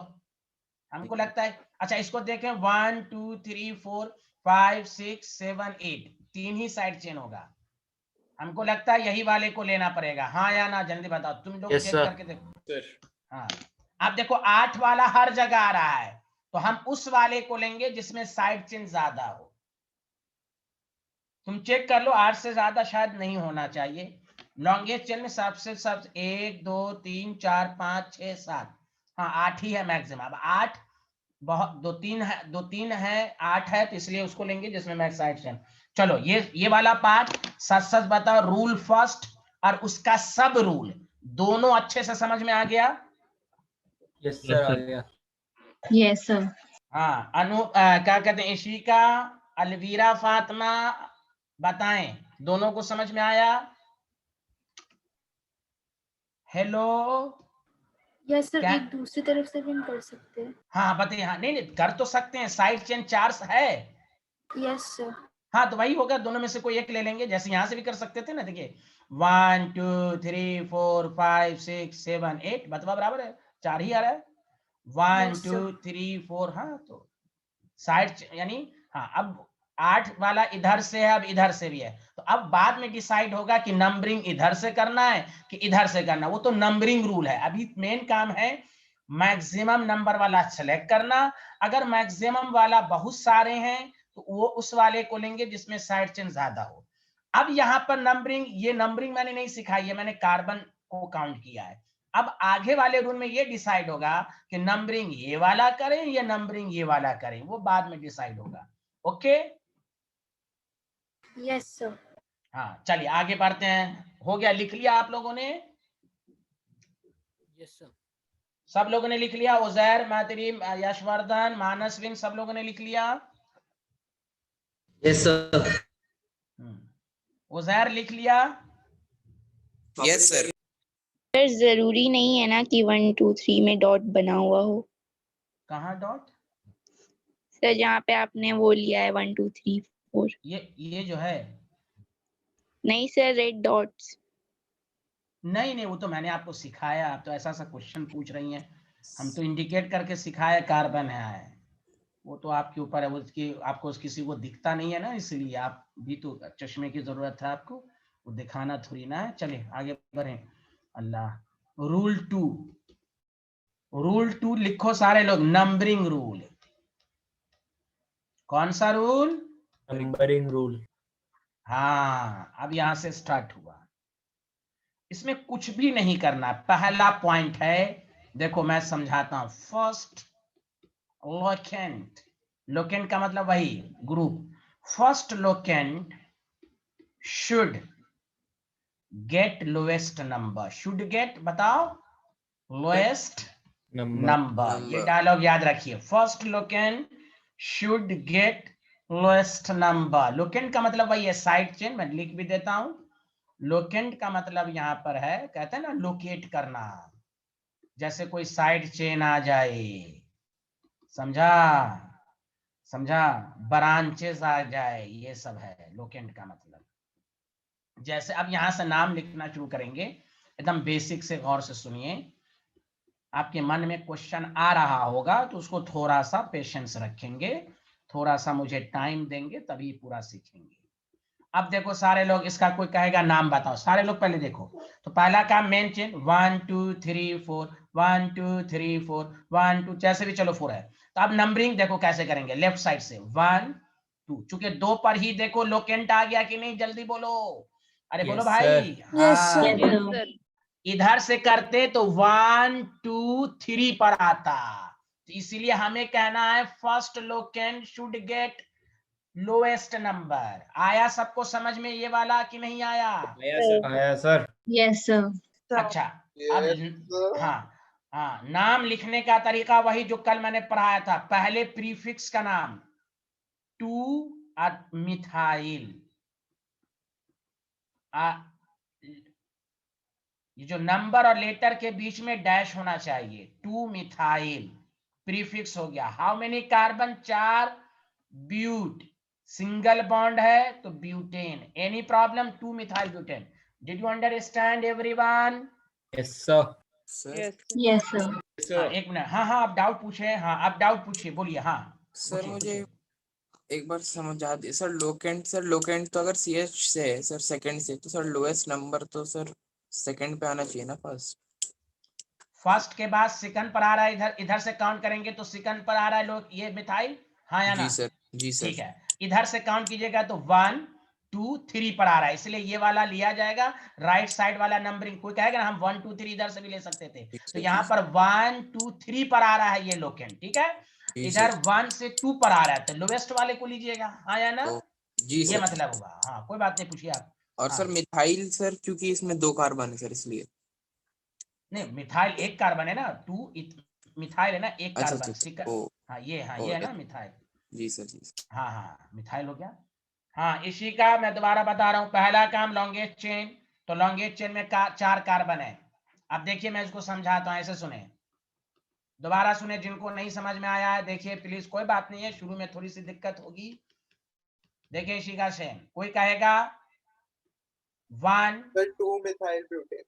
हमको लगता है। अच्छा इसको देखें, 1 2 3 4 5 6 7 8, 3 ही साइड चेन होगा। हमको लगता है यही वाले को लेना पड़ेगा, हाँ या ना, जल्दी बताओ तुम लोग, Yes, चेक sir. करके देखो। हाँ, अब देखो 8 वाला हर जगह आ रहा है, तो हम उस वाले को लेंगे जिसमें साइड चेन ज्यादा हो। तुम चेक कर लो, 8 से ज्यादा शायद नहीं होना चाहिए। लॉन्गेस्ट चेन में सबसे 1 2 3 4 5 6 7, हाँ 8 ही है मैक्सिमम। अब 8 बहुत, 2 3 है 8 है, तो इसलिए उसको लेंगे जिसमें मैक्स साइड चेन। चलो ये वाला पार्ट सच सच बताओ, रूल फर्स्ट और उसका सब रूल दोनों अच्छे से समझ में आ गया? Yes, sir. आ गया. Yes, sir. हाँ क्या कहते हैं, इशिका, अलवीरा, फातिमा, बताएं दोनों को समझ में आया? Hello, Yes, sir. क्या? एक दूसरी तरफ से भी हम कर सकते हैं। हाँ बताइए। हाँ नहीं नहीं, कर तो सकते हैं, साइड चेन 4 है। Yes, sir. हाँ तो वही होगा, दोनों में से कोई एक ले लेंगे, जैसे यहां से भी कर सकते थे ना। देखिए 1 2 3 4 5 6 7 8, बतवा बराबर है, 4 ही आ रहा है। 1 Yes, 2 sir. 3 4, हाँ तो साइड यानी, हाँ अब 8 वाला इधर से है, अब इधर से भी है, तो अब बाद में डिसाइड होगा कि नंबरिंग इधर से करना है कि इधर से करना है, वो तो नंबरिंग रूल है। अभी मेन काम है मैक्सिमम नंबर वाला सेलेक्ट करना। अगर मैक्सिमम वाला बहुत सारे हैं तो वो उस वाले को लेंगे जिसमें साइड चेन ज्यादा हो। अब यहाँ पर नंबरिंग, ये नंबरिंग मैंने नहीं सिखाई है, मैंने कार्बन को काउंट किया है। अब आगे वाले रूल में ये डिसाइड होगा कि नंबरिंग ये वाला करें या नंबरिंग ये वाला करें, वो बाद में डिसाइड होगा। Okay, Yes, sir. हाँ चलिए आगे बढ़ते हैं। हो गया, लिख लिया आप लोगों ने? Yes, sir. सब लोगों ने लिख लिया? उजैर, महतरीम, यशवर्धन, मानसविन, सब लोगों ने लिख लिया? Yes, sir. उजैर लिख लिया? Yes sir. सर जरूरी नहीं है ना कि 1 2 3 में डॉट बना हुआ हो। कहाँ डॉट? सर जहाँ पे आपने वो लिया है 1 2 3 4। ये जो है, नहीं सर, रेड डॉट्स। नहीं नहीं, वो तो मैंने आपको सिखाया, आप तो ऐसा क्वेश्चन पूछ रही हैं, हम तो इंडिकेट करके सिखाया कार्बन है। वो तो आपके ऊपर है, उसकी आपको किसी को दिखता नहीं है ना, इसलिए आप भी तो चश्मे की जरूरत है आपको, वो दिखाना थोड़ी ना है। चलिए आगे बढ़े। अल्लाह, रूल 2 लिखो सारे लोग, नंबरिंग रूल। कौन सा रूल? Numbering rule. हाँ, अब यहां से स्टार्ट हुआ। इसमें कुछ भी नहीं करना। पहला पॉइंट है, देखो मैं समझाता हूं। फर्स्ट लोकेंट, लोकेंट का मतलब वही group. First locant should get lowest number. Should get, बताओ, लोएस्ट Number. नंबर। ये डायलॉग याद रखिए, first locant should get lowest number. Locant का मतलब वही है साइड चेन, मैं लिख भी देता हूं। लोकेंट का मतलब यहां पर है, कहते हैं ना लोकेट करना, जैसे कोई साइड चेन आ जाए, समझा? समझा? ब्रांचेस आ जाए, ये सब है लोकेंट का मतलब। जैसे अब यहां से नाम लिखना शुरू करेंगे, एकदम बेसिक से गौर से सुनिए। आपके मन में क्वेश्चन आ रहा होगा तो उसको थोड़ा सा पेशेंस रखेंगे, थोड़ा सा मुझे टाइम देंगे, तभी पूरा सीखेंगे। अब देखो सारे लोग, इसका कोई कहेगा नाम बताओ, सारे लोग पहले देखो। तो पहला काम मेन चेन 1 2 3 4, 1 2 3 4, 1 2, जैसे भी चलो 4 है। तो अब नंबरिंग देखो कैसे करेंगे, लेफ्ट साइड से 1 2, चूंकि 2 पर ही देखो लोकेंट आ गया कि नहीं, जल्दी बोलो, अरे बोलो Yes, भाई। sir. हाँ, Yes, sir. इधर से करते तो 1 2 3 पर आता, तो इसीलिए हमें कहना है first locant should get lowest number. आया सबको समझ में ये वाला कि नहीं आया? आया सर। Yes sir. अच्छा, अब Yes, हाँ हाँ, नाम लिखने का तरीका वही जो कल मैंने पढ़ाया था। पहले प्रीफिक्स का नाम, टू मिथाइल, ये जो नंबर और लेटर के बीच में डैश होना चाहिए, टू मिथाइल प्रीफिक्स हो गया। How many carbon? 4। But, single bond है तो butane. Any problem? Two methyl butane. Did you understand everyone? Yes sir. Sir yes sir. हाँ, एक मिनट। हाँ हाँ, आप डाउट पूछे। हाँ, आप डाउट पूछिए, बोलिए। हाँ सर पूछिए, मुझे पूछिए। एक बार समझा दे सर। लोकेंट तो अगर CH से है सर, सेकंड से, तो सर लोएस्ट नंबर तो सर सेकंड पे आना चाहिए ना फर्स्ट। फर्स्ट के बाद सेकंड पर आ रहा है, इधर इधर से काउंट करेंगे तो सेकंड पर आ रहा है लोग, ये मिथाइल। हाँ या ना? जी सर, जी सर। ठीक है, इधर से काउंट कीजिएगा तो 1 2 3 पर आ रहा है, इसलिए ये वाला लिया जाएगा। राइट साइड वाला नंबरिंग, कोई कहेगा ना हम 1 2 3 इधर से भी ले सकते थे, जी तो सर, यहाँ पर 1 2 3 पर आ रहा है ये लोकेंट। ठीक है, जी इधर सर। 1 से 2 पर आ रहा है, तो लोवेस्ट वाले को लीजिएगा। हाँ या ना? ओ, जी ये सर। मतलब होगा। हाँ, कोई बात नहीं, पूछिए आप। और हाँ, सर मिथाइल सर, क्योंकि इसमें 2 कार्बन है सर, इसलिए। नहीं, मिथाइल एक कार्बन है ना, मिथाइल है ना, एक अच्छा कार्बन। अच्छा। ओ, हाँ, ये ओ, है ना मिथाइल। जी सर, जी सर। हाँ हाँ, मिथाइल हो गया। हाँ, इसी का मैं दोबारा बता रहा हूँ। पहला काम लॉन्गेस्ट चेन, तो लॉन्गेस्ट चेन में 4 कार्बन है। अब देखिए, मैं इसको समझाता हूँ, ऐसे सुने, दोबारा सुने। जिनको नहीं समझ में आया है देखिए प्लीज, कोई बात नहीं है, शुरू में थोड़ी सी दिक्कत होगी। देखिए इसी का चेन, कोई कहेगा 1। Sir 2 methyl butane.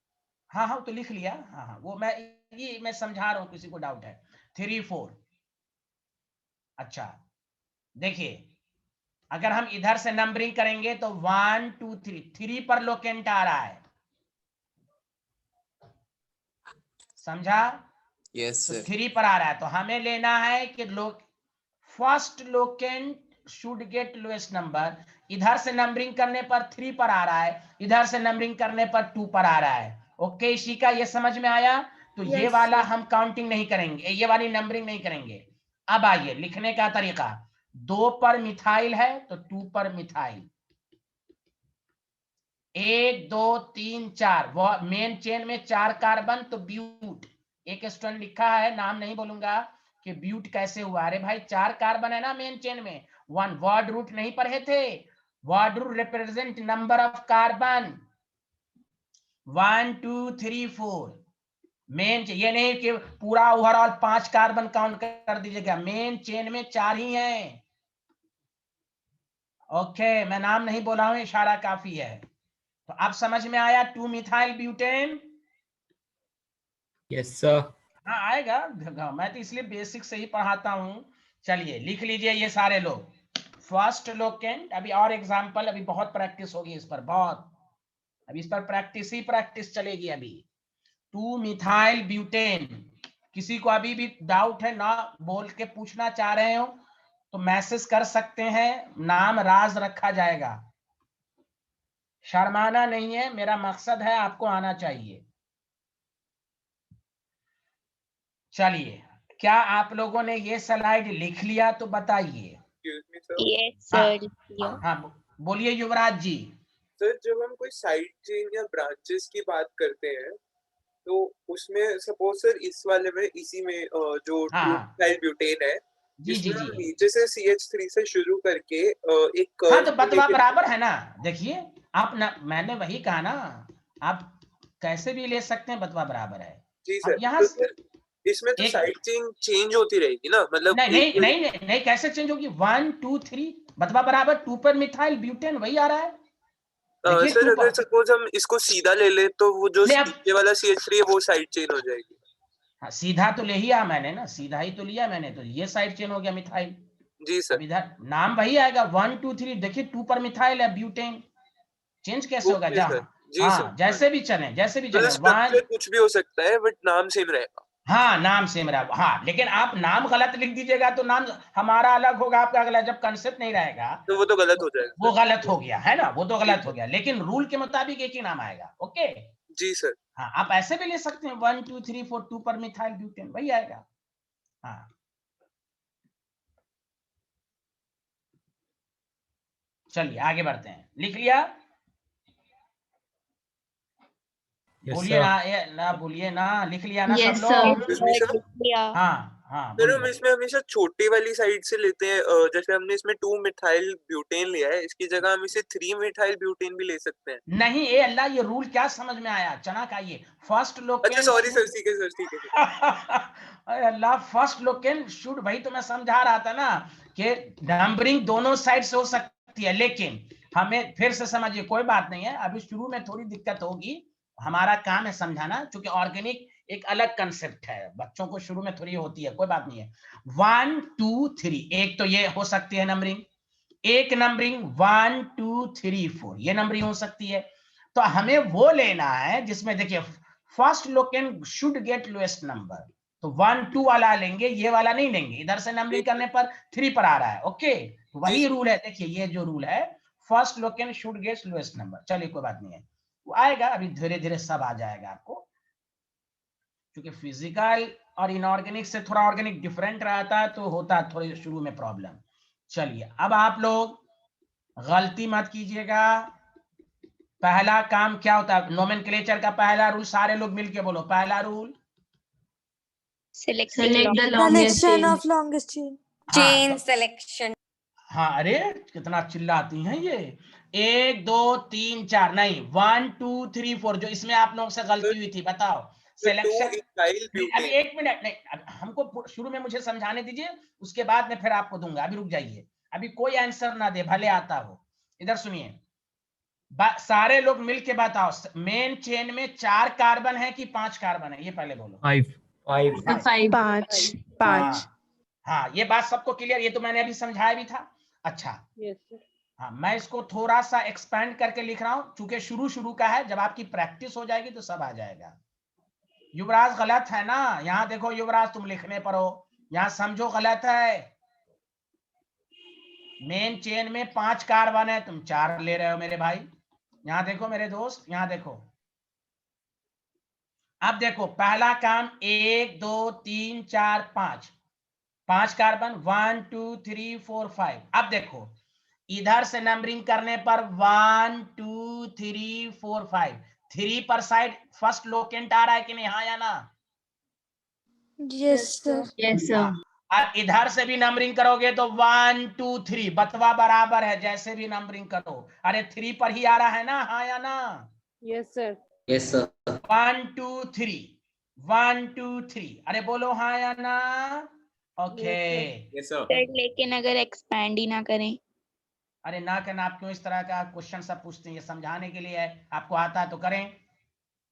हाँ हाँ, तो लिख लिया। हाँ हाँ, वो मैं समझा रहा हूँ, किसी को डाउट है। 3 4। अच्छा, देखिए, अगर हम इधर से नंबरिंग करेंगे तो 1 2 3, 3 पर लोकेंट आ रहा है, समझा? यस तो सर। 3 पर आ रहा है, तो हमें लेना है कि first locant should get lowest number. इधर से नंबरिंग करने पर 3 पर आ रहा है, इधर से नंबरिंग करने पर 2 पर आ रहा है। ओके, इसी का ये समझ में आया? तो ये Yes, वाला sir. हम काउंटिंग नहीं करेंगे, ये वाली नंबरिंग नहीं करेंगे। अब आइए लिखने का तरीका। 2 पर मिथाइल है तो 2 पर मिथाइल, 1 2 3 4, वो मेन चेन में 4 कार्बन, तो ब्यूट। एक स्टूडेंट लिखा है, नाम नहीं बोलूंगा, कि ब्यूट कैसे हुआ। अरे भाई, 4 कार्बन है ना मेन चेन में। 1 वर्ड रूट नहीं पढ़े थे? Word root represent number of carbon, 1 2 3 4। Main, ये नहीं कि पूरा ओवरऑल 5 कार्बन काउंट कर दीजिएगा, मेन चेन में 4 ही हैं। ओके, मैं नाम नहीं बोला हूं, इशारा काफी है। तो अब समझ में आया 2 मिथाइल ब्यूटेन? Yes sir. हाँ, आएगा, मैं तो इसलिए बेसिक से ही पढ़ाता हूँ। चलिए लिख लीजिए ये सारे लोग। फर्स्ट लोकेंट, अभी और एग्जांपल, अभी बहुत प्रैक्टिस होगी इस पर, बहुत। अभी इस पर प्रैक्टिस ही प्रैक्टिस चलेगी अभी। 2 मिथाइल ब्यूटेन। किसी को अभी भी डाउट है ना, बोल के पूछना चाह रहे हो तो मैसेज कर सकते हैं, नाम राज रखा जाएगा। शर्माना नहीं है, मेरा मकसद है आपको आना चाहिए। चलिए, क्या आप लोगों ने ये स्लाइड लिख लिया? तो बताइए। Excuse me sir. Yes, हाँ sir. Yeah. हाँ, बोलिए युवराज जी। सर जब हम कोई साइड चेन या ब्रांचेस की बात करते हैं तो उसमें सपोज सर इस वाले में, इसी में जो हाँ 2 हाँ, मिथाइल ब्यूटेन है, जी जी इसमें जी। हम नीचे से CH3 से शुरू करके एक हाँ, कर्व तो में बतवा लेके बराबर है ना। देखिए, आप ना, मैंने वही कहा ना, आप कैसे भी ले सकते हैं, बतवा बराबर है। जी अब सर। यहाँ तो सर इसमें तो एक, साइड चेन चेंज होती रहेगी ना, मतलब नहीं एक नहीं नहीं नहीं, नहीं कैसे चेंज होगी? 1 2 3 बतवा बराबर, 2 पर मिथाइल ब्यूटेन वही आ रहा है। देखिए सर 2 अगर पर, सपोज हम इसको सीधा ले ले तो वो जो ले अब, नीचे वाला CH3 है वो साइड चेन हो जाएगी। हाँ, सीधा तो ले ही आ मैंने ना, सीधा ही तो लिया मैंने, तो ये साइड चेन हो गया मिथाइल। जी अब सर। इधर नाम वही आएगा 1 2 3, देखिए 2 पर मिथाइल है ब्यूटेन। चेंज कैसे होगा? Okay sir. जहां, जी सर। हाँ, जैसे भी चले, जैसे भी मतलब चले। स्ट्रक्चर 1, कुछ भी हो सकता है बट नाम सेम रहेगा। हाँ, नाम सेम रहा। हाँ, लेकिन आप नाम गलत लिख दीजिएगा तो नाम हमारा अलग होगा, आपका अगला। जब कंसेप्ट नहीं रहेगा तो वो तो गलत तो हो जाएगा वो सर। गलत हो गया है ना, वो तो जी गलत हो सर। गया, लेकिन रूल के मुताबिक एक ही नाम आएगा। ओके, जी सर। हाँ, आप ऐसे भी ले सकते हैं 1 2 3 4, 2 पर मिथाइल ब्यूटेन वही आएगा। हाँ, चलिए आगे बढ़ते हैं। लिख लिया? Yes, बोलिए sir. ना, ये ना बोलिए ना, लिख लिया ना Yes, सब sir. लोग? इसमें सर हाँ हाँ सर हम बोलिए। इसमें हमेशा छोटी वाली साइड से लेते हैं, जैसे हमने इसमें 2 मिथाइल ब्यूटेन लिया है, इसकी जगह हम इसे 3 मिथाइल ब्यूटेन भी ले सकते हैं। नहीं, ए अल्लाह, ये रूल क्या समझ में आया? चना खाइए। फर्स्ट अच्छा लोकेंट सॉरी सर, ठीक है सर, ठीक है। अरे अल्लाह, फर्स्ट लोकेंट शुड, भाई तो मैं समझा रहा था ना कि नंबरिंग दोनों साइड से हो सकती है, लेकिन हमें फिर से समझिए, कोई बात नहीं है, अभी शुरू में थोड़ी दिक्कत होगी, हमारा काम है समझाना, क्योंकि ऑर्गेनिक एक अलग कंसेप्ट है, बच्चों को शुरू में थोड़ी होती है, कोई बात नहीं है। 1 2 3, एक तो ये हो सकती है नंबरिंग, एक नंबरिंग 1 2 3 4, ये नंबरिंग हो सकती है। तो हमें वो लेना है जिसमें देखिए first locant should get lowest number, तो 1 2 वाला लेंगे, ये वाला नहीं लेंगे, इधर से नंबरिंग करने पर 3 पर आ रहा है। ओके, तो वही रूल है, देखिए ये जो रूल है, first locant should get lowest number. चलिए कोई बात नहीं है, वो आएगा, अभी धीरे धीरे सब आ जाएगा आपको, क्योंकि फिजिकल और इनऑर्गेनिक से थोड़ा ऑर्गेनिक डिफरेंट रहता है, तो होता है थोड़ी शुरू में प्रॉब्लम। चलिए अब आप लोग गलती मत कीजिएगा। पहला काम क्या होता है नोमेनक्लेचर का? पहला रूल सारे लोग मिलके बोलो, पहला rule Select Select the the longest Selection chain. of longest chain. हाँ, selection. हाँ, अरे कितना चिल्लाती हैं ये। 1 2 3 4 नहीं, 1 2 3 4, जो इसमें आप लोगों से गलती हुई थी, बताओ। सिलेक्शन, इथाइल अभी ब्यूटेन। 1 मिनट, नहीं हमको शुरू में मुझे समझाने दीजिए, उसके बाद में फिर आपको दूंगा, अभी रुक जाइए, अभी कोई आंसर ना दे, भले आता हो। इधर सुनिए, सारे लोग मिलके बताओ, मेन चेन में 4 कार्बन है कि 5 कार्बन है, ये पहले बोलो। 5. 5. The 5. 5. 5. हाँ, ये बात सबको क्लियर, ये तो मैंने अभी समझाया भी था। अच्छा, हाँ, मैं इसको थोड़ा सा एक्सपेंड करके लिख रहा हूं, चूंकि शुरू का है, जब आपकी प्रैक्टिस हो जाएगी तो सब आ जाएगा। युवराज गलत है ना? यहाँ देखो युवराज, तुम लिखने पर हो, यहाँ समझो गलत है। मेन चेन में 5 कार्बन है, तुम 4 ले रहे हो मेरे भाई। यहाँ देखो मेरे दोस्त, यहाँ देखो, अब देखो पहला काम 1 2 3 4 5 कार्बन, 1 2 3 4 5। अब देखो इधर से नंबरिंग करने पर 1 2 3 4 5, 3 पर साइड फर्स्ट लोकेंट आ रहा है कि नहीं, हाँ या ना? Yes, sir. Yes, sir. अब इधर से भी नंबरिंग करोगे तो 1 2 3, बतवा बराबर है, जैसे भी नंबरिंग करो। अरे 3 पर ही आ रहा है ना, हाँ या ना? Yes, sir. Yes, sir. 1 2 3, 1 2 3, अरे बोलो हाँ या ना? Okay, yes sir. लेकिन अगर एक्सपैंड ही ना करें? अरे ना करना, आप क्यों इस तरह का क्वेश्चन सब पूछते हैं? ये समझाने के लिए है, आपको आता है तो करें।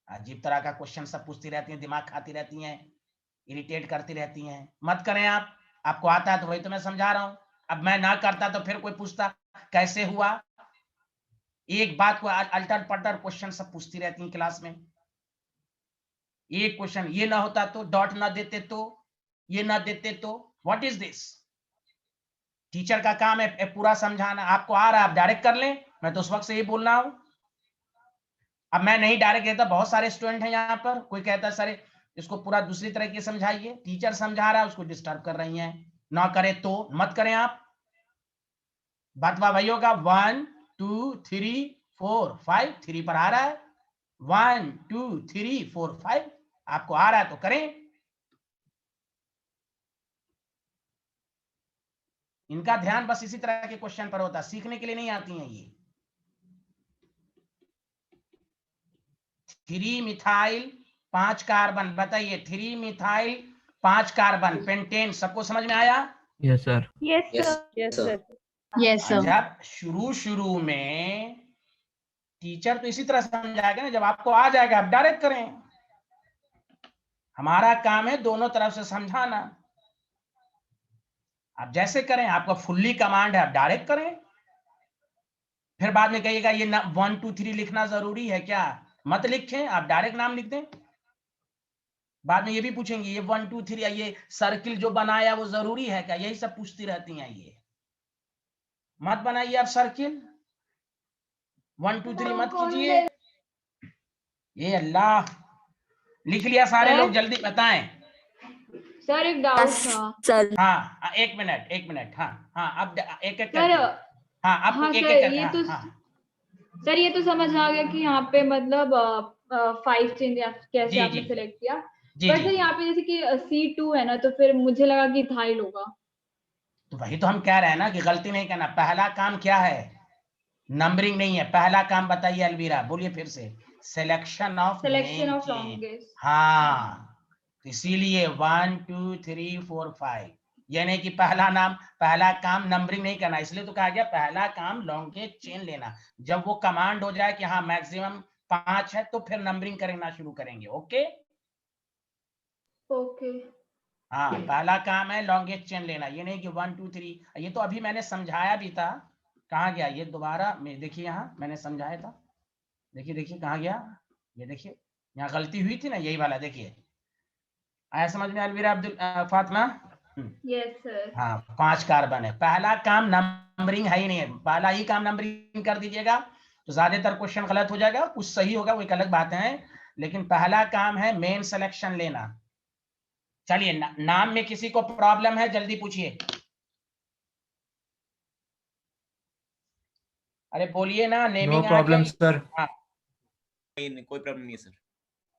अजीब तरह का क्वेश्चन सब पूछती रहती हैं, दिमाग खाती रहती हैं, इरिटेट करती रहती हैं, मत करें आप। आपको आता है तो वही तो मैं समझा रहा हूं। अब मैं ना करता तो फिर कोई पूछता कैसे हुआ, एक बात को अल्टर पल्टर क्वेश्चन सब पूछती रहती हैं क्लास में। एक क्वेश्चन ये ना होता तो, डॉट ना देते तो, ये ना देते तो, व्हाट इज दिस? टीचर का काम है पूरा समझाना। आपको आ रहा है आप डायरेक्ट कर लें, मैं तो उस वक्त से ही बोल रहा हूं। अब मैं नहीं डायरेक्ट कहता, बहुत सारे स्टूडेंट हैं यहाँ पर, कोई कहता है सर इसको पूरा दूसरी तरह की समझाइए, टीचर समझा रहा है उसको डिस्टर्ब कर रही हैं, ना करे तो मत करें आप। बतवा भाइयों का 1 2 3 4 5, 3 पर आ रहा है, 1 2 3 4 5, आपको आ रहा है तो करें। इनका ध्यान बस इसी तरह के क्वेश्चन पर होता है, सीखने के लिए नहीं आती हैं ये। 3 मिथाइल 5 कार्बन, बताइए 3 मिथाइल 5 कार्बन पेंटेन, सबको समझ में आया? Yes, sir. Yes, Yes. sir. Yes, sir. Yes, sir. जब शुरू में टीचर तो इसी तरह समझाएगा ना, जब आपको आ जाएगा आप डायरेक्ट करें। हमारा काम है दोनों तरफ से समझाना। आप जैसे करें, आपका फुल्ली कमांड है, आप डायरेक्ट करें। फिर बाद में कहिएगा ये 1 2 3 लिखना जरूरी है क्या? मत लिखें, आप डायरेक्ट नाम लिख दें। बाद में ये भी पूछेंगे ये 1 2 3 ये सर्किल जो बनाया वो जरूरी है क्या? यही सब पूछती रहती हैं। ये मत बनाइए आप सर्किल, 1 2 3 मत कीजिए। ये अल्लाह, लिख लिया सारे लोग? जल्दी बताएं। सर एक डाउट था। Sir. हाँ, एक मिनट, हाँ हाँ, अब एक एक सर हाँ आपको हाँ एक सर, एक करके ये हाँ, तो हाँ सर ये तो समझ आ गया कि यहाँ पे मतलब 5 चेंज कैसे जी आपने जी सेलेक्ट किया। जी पर जी सर जी। यहाँ पे जैसे कि C2 है ना, तो फिर मुझे लगा कि इथाइल होगा। तो वही तो हम कह रहे हैं ना कि गलती नहीं करना। पहला काम क्या है? नंबरिंग नहीं है। पहला काम बताइए अलवीरा, बोलिए फिर से। Selection of selection name of chain. Longest. हाँ, तो इसीलिए 1 2 3 4 5, यानी कि पहला नाम, पहला काम नंबरिंग नहीं करना, इसलिए तो कहा गया पहला काम लॉन्गेस्ट चेन लेना। जब वो कमांड हो जाए कि हाँ मैक्सिमम 5 है, तो फिर नंबरिंग करना शुरू करेंगे। Okay, okay. हाँ पहला काम है लॉन्गेस्ट चेन लेना, ये नहीं कि 1 2 3। ये तो अभी मैंने समझाया भी था। कहाँ गया ये? दोबारा में देखिए, यहाँ मैंने समझाया था। देखिए देखिए कहाँ गया, ये देखिए यहाँ गलती हुई थी ना, यही वाला देखिए। आया समझ में अलवीरा अब्दुल फातिमा? Yes sir. हाँ 5 कार्बन है। पहला काम नंबरिंग है ही नहीं है, पहला ही काम नंबरिंग कर दीजिएगा तो ज्यादातर क्वेश्चन गलत हो जाएगा। कुछ सही होगा, वो एक अलग बात है, लेकिन पहला काम है मेन सिलेक्शन लेना। चलिए नाम में किसी को प्रॉब्लम है जल्दी पूछिए। अरे बोलिए ना, नो नेमिंग आ प्रॉब्लम गया। सर। हाँ नहीं, कोई प्रॉब्लम नहीं है सर।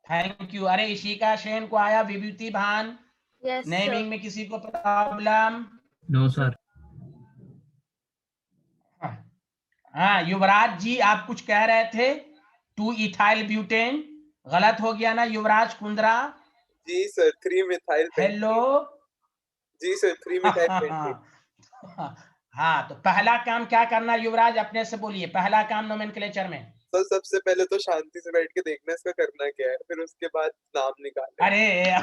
Thank you. अरे इशिका सेन को आया, विभूति भान। Yes sir. नेमिंग में किसी को प्रॉब्लम? No sir. हाँ युवराज जी, आप कुछ कह रहे थे। 2 इथाइल ब्यूटेन गलत हो गया ना युवराज कुंद्रा? जी सर, 3 मिथाइल हेलो। जी सर, 3 मिथाइल पेंटेन। हाँ तो पहला काम क्या करना युवराज, अपने से बोलिए। पहला काम नोमेनक्लेचर में। तो सबसे पहले तो शांति से बैठ के देखना इसका करना क्या है, फिर उसके बाद नाम निकालें। अरे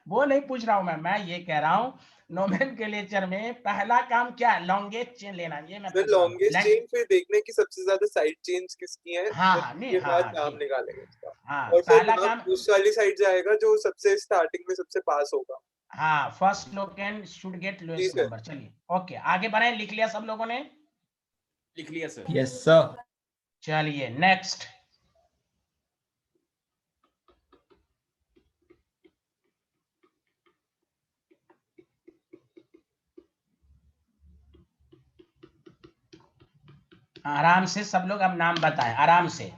वो नहीं पूछ रहा हूं मैं ये कह रहा हूँ नोमेनक्लेचर में पहला काम क्या है? लॉन्गेस्ट चेन लेना, ये मैं फिर पूछ रहा हूँ। लॉन्गेस्ट चेन, फिर देखने की सबसे ज्यादा साइड चेन्स किसकी हैं, हाँ फिर हाँ नहीं, उसके हाँ बाद हाँ नाम ठीक। निकालेंगे उसका। हाँ और फिर पहला नाम काम, उस वाली साइड जाएगा जो सबसे स्टार्टिंग में सबसे पास होगा। हाँ फर्स्ट लोकेंड शुड गेट जी लोएस्ट सर। नंबर। चलिए ओके आगे बढ़े। लिख लिया सब लोगों ने? लिख लिया सर। Yes sir. चलिए नेक्स्ट। आराम से सब लोग अब नाम बताएं, आराम से।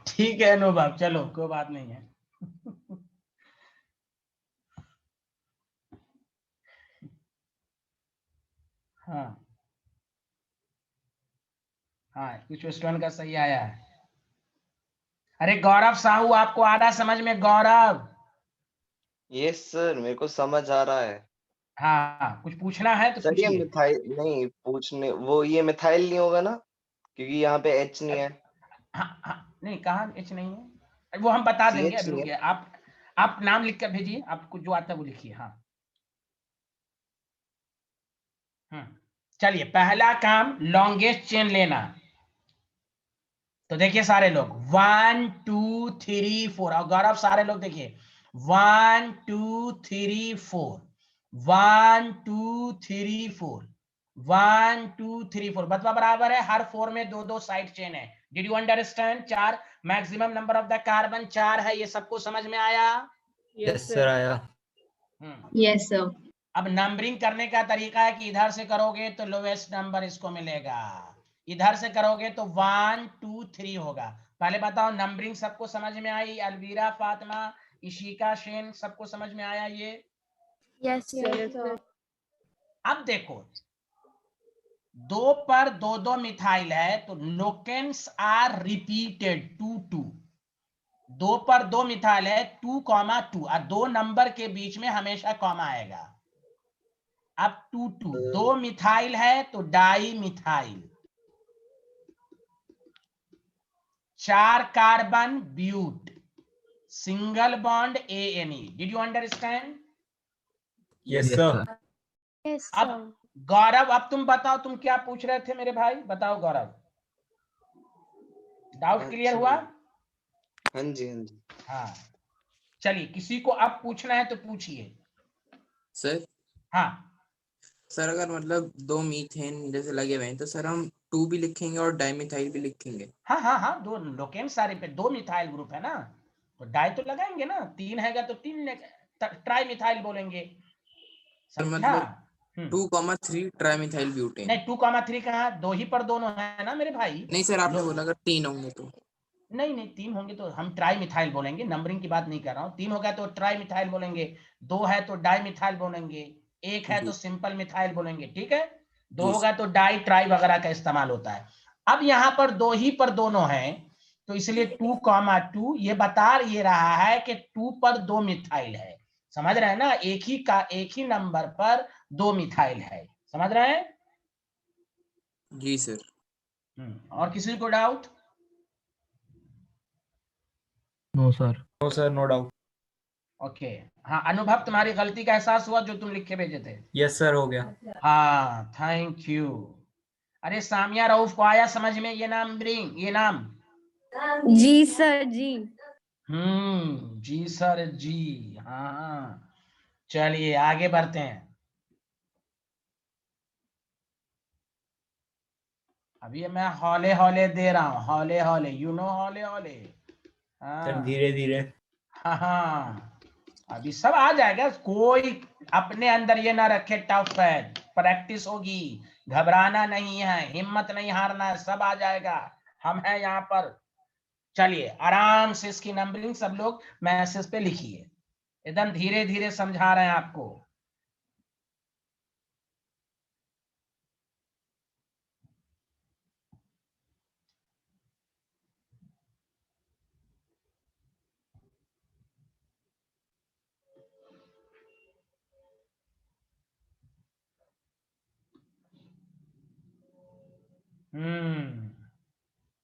ठीक है अनुभव, चलो कोई बात नहीं है। हाँ हाँ कुछ स्टूडेंट का सही आया है। अरे गौरव साहू, आपको आ रहा समझ में? गौरव, यस सर, मेरे को समझ आ रहा है। हाँ कुछ पूछना है तो सर ये पूछिए। मिथाइल नहीं पूछने, वो ये मिथाइल नहीं होगा ना, क्योंकि यहाँ पे एच नहीं है। हाँ हाँ नहीं, कहाँ एच नहीं है, वो हम बता देंगे। CH अभी नहीं है। रुकिए, आप नाम लिख कर भेजिए, आपको जो आता है वो लिखिए। हाँ चलिए पहला काम लॉन्गेस्ट चेन लेना। तो देखिए सारे लोग 1 2 3 4, और गौरव सारे लोग देखिए 1 2 3 4, 1 2 3 4, 1 2 3 4, बतवा बराबर है। हर 4 में 2 साइड चेन है। Did you understand? 4 maximum number of the carbon 4 है। ये सबको समझ में आया? यस सर आया। Yes sir. अब नंबरिंग करने का तरीका है कि इधर से करोगे तो लोवेस्ट नंबर इसको मिलेगा, इधर से करोगे तो 1 2 3 होगा। पहले बताओ नंबरिंग सबको समझ में आई? अलवीरा, फातिमा, इशिका, शेन, सबको समझ में आया ये? Yes sir. अब देखो 2 पर 2 मिथाइल है तो लोकेंस आर रिपीटेड 2 2। 2 पर 2 मिथाइल है 2, 2 और 2 नंबर के बीच में हमेशा कॉमा आएगा। अब 2 2 2 मिथाइल है तो dimethyl, 4 carbon but, single bond ANE। Did you understand? Yes sir. Yes अब गौरव, अब तुम बताओ तुम क्या पूछ रहे थे मेरे भाई? बताओ गौरव। डाउट क्लियर अच्छा। हुआ? हाँ जी, हाँ जी। हाँ, चलिए किसी को अब पूछना है तो पूछिए। सर हाँ सर अगर मतलब 2 मीथेन जैसे लगे हुए हैं तो सर हम 2 भी लिखेंगे और डाइमिथाइल भी लिखेंगे। हाँ हाँ हाँ, 2 लोकेन सारे पे 2 मिथाइल ग्रुप है ना, तो डाई तो लगाएंगे ना, 3 हैगा तो 3 ट्राई मिथाइल बोलेंगे, सर समझा? मतलब 2,3 ट्राइमिथाइल ब्यूटेन। नहीं 2,3 कहाँ, 2 ही पर दोनों है ना मेरे भाई। नहीं सर आपने बोला अगर 3 होंगे तो। नहीं नहीं 3 होंगे तो हम ट्राई मिथाइल बोलेंगे, नंबरिंग की बात नहीं कर रहा हूँ। 3 होगा तो ट्राई मिथाइल बोलेंगे, 2 है तो डाई मिथाइल बोलेंगे, 1 है जी तो सिंपल मिथाइल बोलेंगे, ठीक है। 2 जी होगा तो डाई ट्राई वगैरह का इस्तेमाल होता है। अब यहाँ पर 2 ही पर दोनों हैं, तो इसलिए 2,2 ये बता ये रहा है कि 2 पर 2 मिथाइल है, समझ रहे हैं ना, एक ही नंबर पर 2 मिथाइल है, समझ रहे हैं? जी सर। और किसी को doubt? No sir. No sir, no doubt. Okay. हाँ अनुभव, तुम्हारी गलती का एहसास हुआ जो तुम लिख के भेजे थे? यस सर, हो गया। हाँ थैंक यू। अरे सामिया रऊफ को आया समझ में ये नाम ब्रिंग, ये नाम? जी सर जी। जी सर जी, हाँ हाँ। चलिए आगे बढ़ते हैं। अभी मैं हौले हौले दे रहा हूँ, हौले हौले, यू नो हौले हौले। सर हाँ धीरे धीरे। हाँ हाँ, अभी सब आ जाएगा, कोई अपने अंदर ये ना रखे टफ है, प्रैक्टिस होगी, घबराना नहीं है, हिम्मत नहीं हारना है, सब आ जाएगा, हम हैं यहाँ पर। चलिए आराम से इसकी नंबरिंग सब लोग मैसेज पे लिखिए, एकदम धीरे धीरे समझा रहे हैं आपको।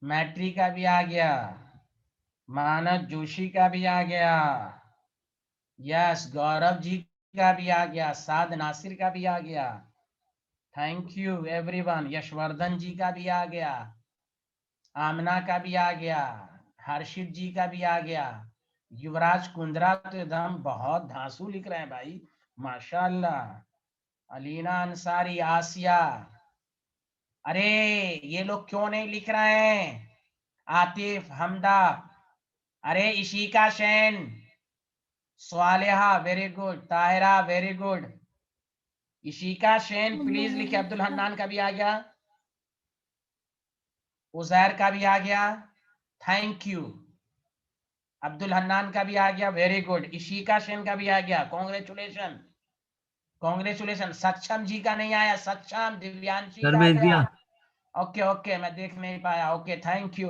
मैट्री का भी आ गया, मानस जोशी का भी आ गया, यस गौरव जी का भी आ गया, साद नासिर का भी आ गया, थैंक यू एवरीवन, यशवर्धन जी का भी आ गया, आमना का भी आ गया, हर्षित जी का भी आ गया, युवराज कुंद्रा तो एकदम बहुत धांसू लिख रहे हैं भाई, माशाल्लाह, अलीना अंसारी, आसिया, अरे ये लोग क्यों नहीं लिख रहे हैं, आतिफ, हमदा, अरे Ishika Shain, Swaliha very good, Tahira very good, Ishika Shain please लिखे, अब्दुल हन्नान का भी आ गया, उजैर का भी आ गया, थैंक यू, अब्दुल हन्नान का भी आ गया, वेरी गुड, इशिका शैन का भी आ गया, कांग्रेचुलेशन कांग्रेचुलेशन, सक्षम जी का नहीं आया, सक्षम दिव्यांशी सर का आ भेज गया, दिया। ओके ओके मैं देख नहीं पाया, okay thank you,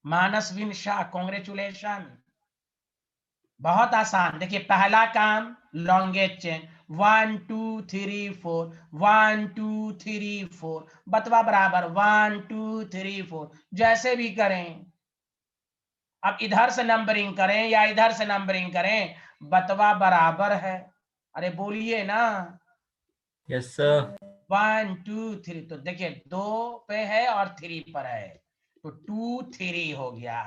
Manas win Shah congratulation, बहुत आसान, देखिए पहला काम लॉन्गेस्ट चेन 1 2 3 4 1 2 3 4 बतवा बराबर 1 2 3 4 जैसे भी करें, अब इधर से नंबरिंग करें या इधर से नंबरिंग करें, बतवा बराबर है, अरे बोलिए ना, यस सर। 1 2 3, तो देखिए 2 पे है और 3 पर है, तो 2 3 हो गया,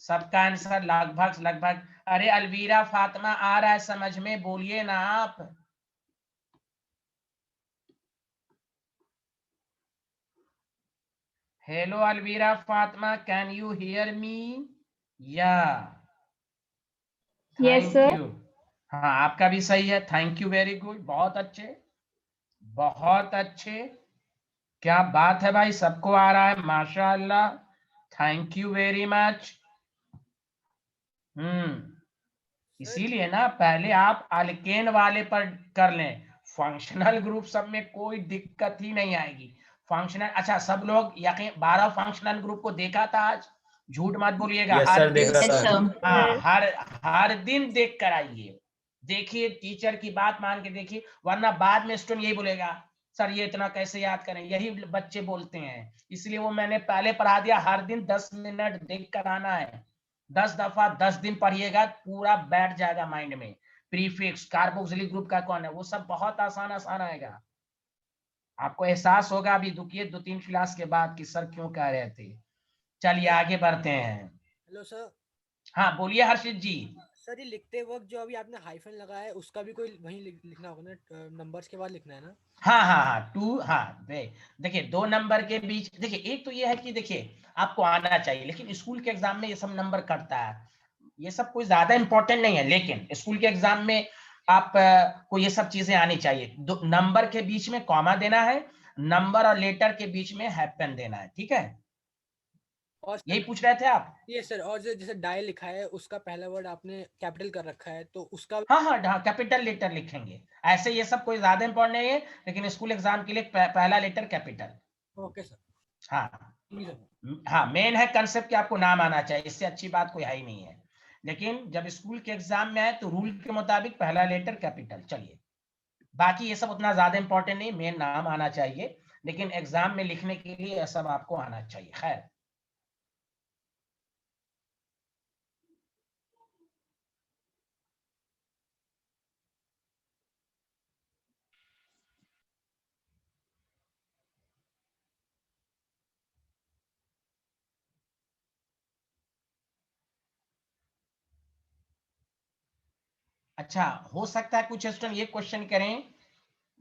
सबका आंसर लगभग लगभग, अरे अलवीरा फातिमा आ रहा है समझ में, बोलिए ना आप, hello Alvira Fatima, can you hear me? या यस थैंक सर। यू, हाँ आपका भी सही है, थैंक यू वेरी गुड, बहुत अच्छे बहुत अच्छे, क्या बात है भाई, सबको आ रहा है माशाअल्लाह, थैंक यू वेरी मच। इसीलिए ना पहले आप अल्केन वाले पर कर लें, फंक्शनल ग्रुप सब में कोई दिक्कत ही नहीं आएगी, फंक्शनल, अच्छा सब लोग यकीन 12 फंक्शनल ग्रुप को देखा था आज, झूठ मत बोलिएगा, यस हर सर, दिन, देखा सर। हाँ हर दिन देख कर आइए, देखिए टीचर की बात मान के देखिए, वरना बाद में स्टूडेंट यही बोलेगा सर ये इतना कैसे याद करें, यही बच्चे बोलते हैं, इसलिए वो मैंने पहले पढ़ा दिया, हर दिन 10 मिनट देख कर आना है, 10 दफा 10 दिन पढ़िएगा, पूरा बैठ जाएगा माइंड में, प्रीफिक्स कार्बोक्सिलिक ग्रुप का कौन है, वो सब बहुत आसान आसान आएगा, आपको एहसास होगा अभी दुखिए 2-3 क्लास के बाद कि सर क्यों कह रहे थे, चलिए आगे बढ़ते हैं। Hello sir. हाँ बोलिए हर्षित जी। सर ये लिखते वक्त जो अभी आपने हाइफन लगाया है उसका भी कोई वहीं लिखना होगा ना, नंबर्स के बाद लिखना है ना? हाँ हाँ हाँ टू, हाँ देखिए 2 नंबर के बीच, देखिए एक तो ये है कि देखिए आपको आना चाहिए, लेकिन स्कूल के एग्जाम में ये सब नंबर कटता है, ये सब कोई ज्यादा इंपॉर्टेंट नहीं है, लेकिन स्कूल के एग्जाम में आप को ये सब चीजें आनी चाहिए। नंबर के बीच में कॉमा देना है, नंबर और लेटर के बीच में हैपन देना है, ठीक है? और यही पूछ रहे थे आप? ये सर, और जैसे डाई लिखा है उसका पहला वर्ड आपने कैपिटल कर रखा है तो उसका हाँ हाँ हाँ कैपिटल लेटर लिखेंगे, ऐसे ये सब कोई ज्यादा इंपॉर्टेंट नहीं है, लेकिन स्कूल एग्जाम के लिए पहला लेटर कैपिटल। Okay sir. हाँ हाँ मेन है कंसेप्ट कि आपको नाम आना चाहिए, इससे अच्छी बात कोई है ही नहीं है, लेकिन जब स्कूल के एग्जाम में आए तो रूल के मुताबिक पहला लेटर कैपिटल। चलिए बाकी ये सब उतना ज्यादा इंपॉर्टेंट नहीं, मेन नाम आना चाहिए, लेकिन एग्जाम में लिखने के लिए यह सब आपको आना चाहिए। खैर अच्छा, हो सकता है कुछ स्टूडेंट ये क्वेश्चन करें,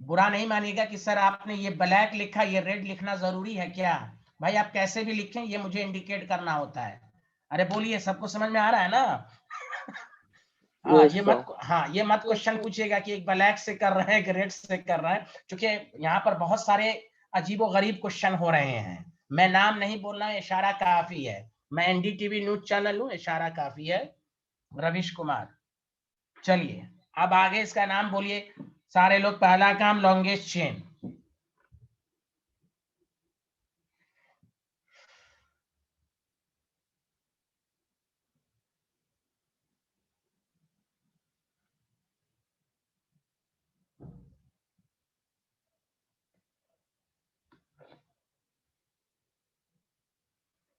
बुरा नहीं मानिएगा कि सर आपने ये ब्लैक लिखा, ये रेड लिखना जरूरी है क्या? भाई आप कैसे भी लिखें, ये मुझे इंडिकेट करना होता है। अरे बोलिए, सबको समझ में आ रहा है ना? हाँ ये मत क्वेश्चन पूछिएगा कि एक ब्लैक से कर रहे हैं, एक रेड से कर रहे हैं, क्योंकि यहाँ पर बहुत सारे अजीबो गरीब क्वेश्चन हो रहे हैं। मैं नाम नहीं बोल रहा हूँ, इशारा काफी है। मैं एनडीटीवी न्यूज चैनल हूँ, इशारा काफी है। रविश कुमार। चलिए अब आगे इसका नाम बोलिए सारे लोग। पहला काम लॉन्गेस्ट चेन,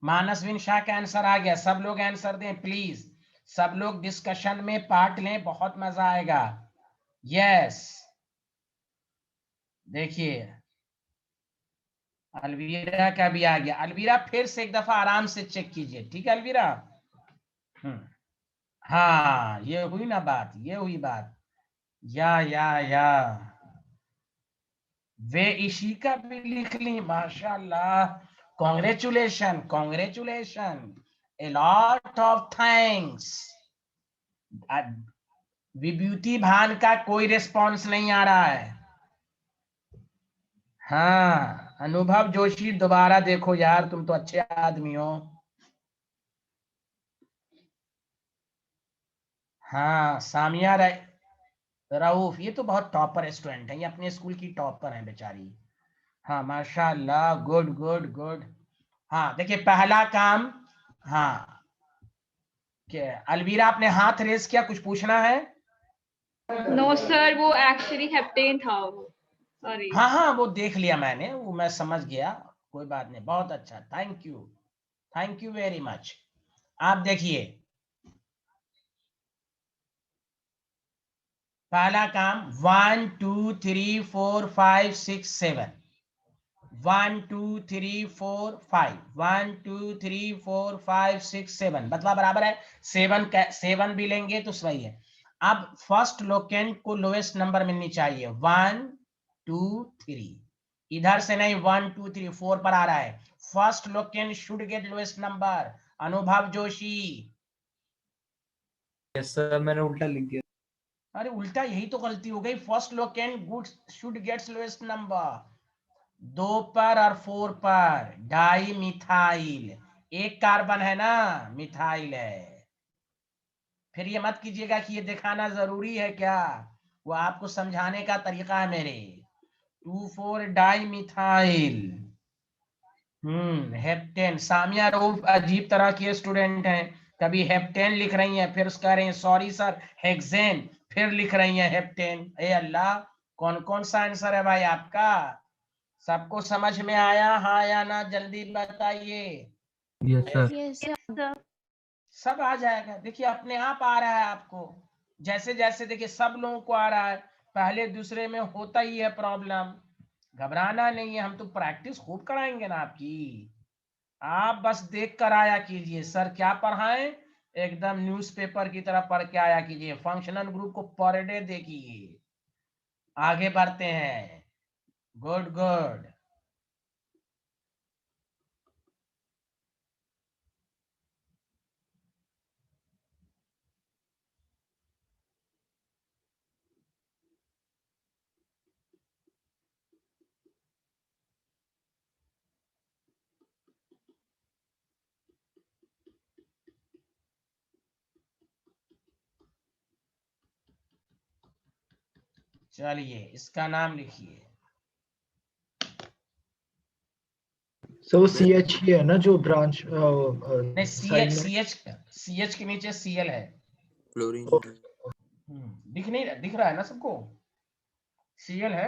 मानसविन शाह का आंसर आ गया। सब लोग आंसर दें प्लीज, सब लोग डिस्कशन में पार्ट लें, बहुत मजा आएगा। यस देखिए अलवीरा का भी आ गया। अलवीरा फिर से एक दफा आराम से चेक कीजिए, ठीक है अलवीरा? हाँ ये हुई ना बात, ये हुई बात। या वे इसी का भी लिख ली, माशाल्लाह, congratulation congratulation, a lot of thanks. Vibhuti Bhan का कोई रिस्पॉन्स नहीं आ रहा है। हाँ अनुभव जोशी दोबारा देखो यार, तुम तो अच्छे आदमी हो। हाँ सामिया रऊफ, ये तो बहुत टॉपर स्टूडेंट है, ये अपने स्कूल की टॉपर है बेचारी। हाँ माशाल्लाह, गुड गुड गुड। हाँ देखिए पहला काम, हाँ क्या अलवीरा आपने हाथ रेस किया, कुछ पूछना है? नो सर, वो एक्चुअली हेप्टेन था वो, सॉरी। हाँ हाँ वो देख लिया मैंने, वो मैं समझ गया, कोई बात नहीं, बहुत अच्छा, थैंक यू वेरी मच। आप देखिए पहला काम 1 2 3 4 5 6 7, 1 2 3 4 5, 1 2 3 4 5 6 7, मतलब बराबर है 7 भी लेंगे तो सही है। अब फर्स्ट लोकेंट को लोएस्ट नंबर मिलनी चाहिए, 1 2 3, इधर से नहीं 1 2 3 4 पर आ रहा है। First locant should get lowest number. अनुभव जोशी। यस सर, मैंने उल्टा लिख दिया। अरे उल्टा, यही तो गलती हो गई, first locant good should gets lowest number. 2 पर और 4 पर डाई मिथाइल, एक कार्बन है ना, मिथाइल है। फिर ये मत कीजिएगा कि ये दिखाना जरूरी है क्या, वो आपको समझाने का तरीका है मेरे। 2 4 dimethyl. Heptane. Samia Rauf अजीब तरह की स्टूडेंट हैं, कभी हेप्टेन लिख रही हैं, फिर कह रही हैं सॉरी सर हेक्सेन, फिर लिख रही हैं हेप्टेन। ए अल्लाह, कौन कौन सा आंसर है भाई आपका? सबको समझ में आया हाँ या ना, जल्दी बताइए। Yes sir. सब आ जाएगा, देखिए अपने आप आ रहा है आपको, जैसे जैसे देखिए सब लोगों को आ रहा है, पहले दूसरे में होता ही है प्रॉब्लम, घबराना नहीं है, हम तो प्रैक्टिस खूब कराएंगे ना आपकी। आप बस देख कर आया कीजिए सर क्या पढ़ाएं, एकदम न्यूज़पेपर की तरह पढ़ के आया कीजिए। फंक्शनल ग्रुप को पर डे देखिए। आगे बढ़ते हैं। Good good. चलिए इसका नाम लिखिए। सो CH ही है ना जो ब्रांच नहीं, साइड में? CH के नीचे Cl है। क्लोरीन। दिख नहीं दिख रहा है ना सबको? Cl है।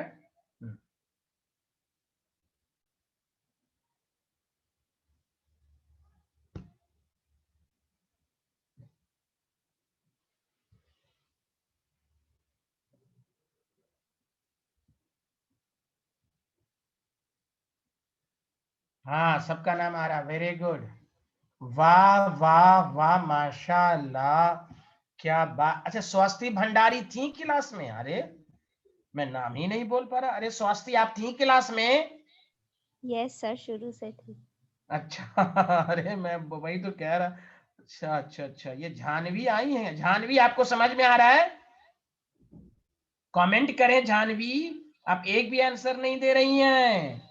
हाँ सबका नाम आ रहा, वेरी गुड। वाह वाह वाह माशाल्लाह, क्या बात। अच्छा स्वास्थ्य भंडारी थी क्लास में? अरे मैं नाम ही नहीं बोल पा रहा। अरे स्वास्थ्य आप थी क्लास में? यस सर, शुरू से थी। अच्छा अरे मैं वही तो कह रहा। अच्छा अच्छा अच्छा, ये जानवी आई है। जानवी आपको समझ में आ रहा है? कमेंट करें जानवी। आप एक भी आंसर नहीं दे रही हैं,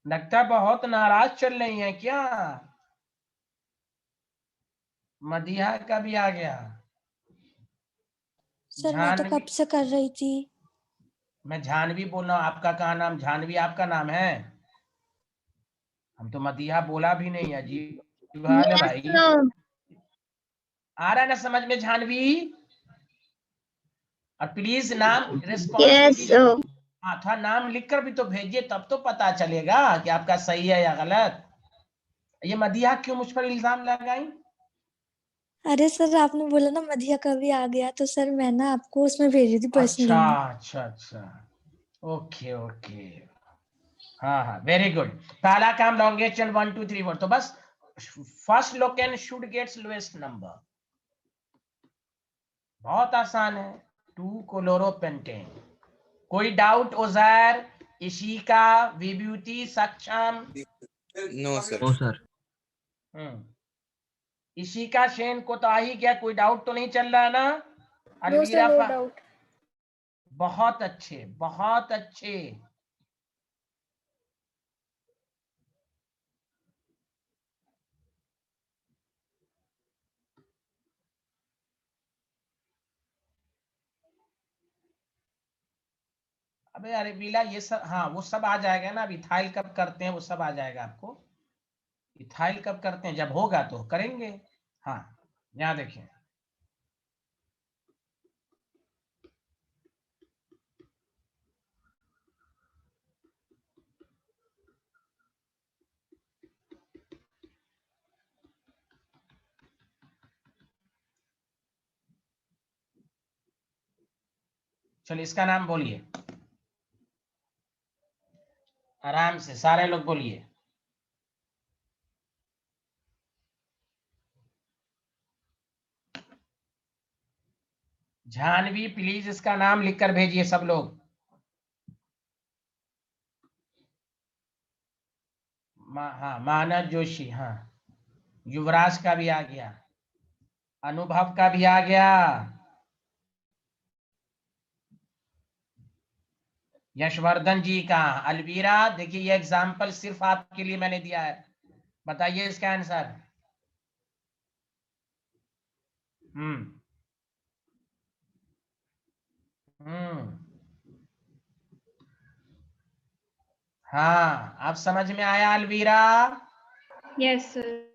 लगता बहुत नाराज चल रही हैं क्या? मदीहा का भी आ गया। सर मैं तो कब से कर रही थी। मैं जानवी बोल रहा हूँ, आपका कहा नाम? जानवी आपका नाम है? हम तो मदीहा बोला भी नहीं है। जी हाल है भाई। आ रहा है ना समझ में जानवी? और प्लीज नाम रिस्पॉन्स भी दीजिए। हाँ थोड़ा नाम लिखकर भी तो भेजिए, तब तो पता चलेगा कि आपका सही है या गलत। ये मदीहा क्यों मुझ पर इल्जाम लगाई? अरे सर आपने बोला ना मधिया का भी आ गया, तो सर मैं ना आपको उसमें भेजी थी पर्सनली अच्छा में। अच्छा अच्छा, ओके ओके। हाँ हाँ वेरी गुड। पहला काम लॉन्गेशन 1 2 3 4। तो बस first locant should gets lowest number. बहुत आसान है, 2 क्लोरोपेंटेन। कोई doubt ओजैर, Ishika, Vibhuti, Saksham? No sir. No sir. Ishika Sen को तो आ ही गया, कोई डाउट तो नहीं चल रहा है ना? No sir, no doubt. बहुत अच्छे बहुत अच्छे। अबे अरे बीला ये सब, हाँ वो सब आ जाएगा ना। अब इथाइल कब करते हैं वो सब आ जाएगा आपको। इथाइल कब करते हैं, जब होगा तो करेंगे। हाँ यहाँ देखिए, चलिए इसका नाम बोलिए आराम से, सारे लोग बोलिए। जानवी प्लीज इसका नाम लिखकर भेजिए सब लोग। हाँ मानस जोशी, हाँ युवराज का भी आ गया, अनुभव का भी आ गया, यशवर्धन जी का, अलवीरा। देखिए ये एग्जाम्पल सिर्फ आपके लिए मैंने दिया है, बताइए इसका आंसर। हम्म हाँ अब समझ में आया अलवीरा? Yes sir.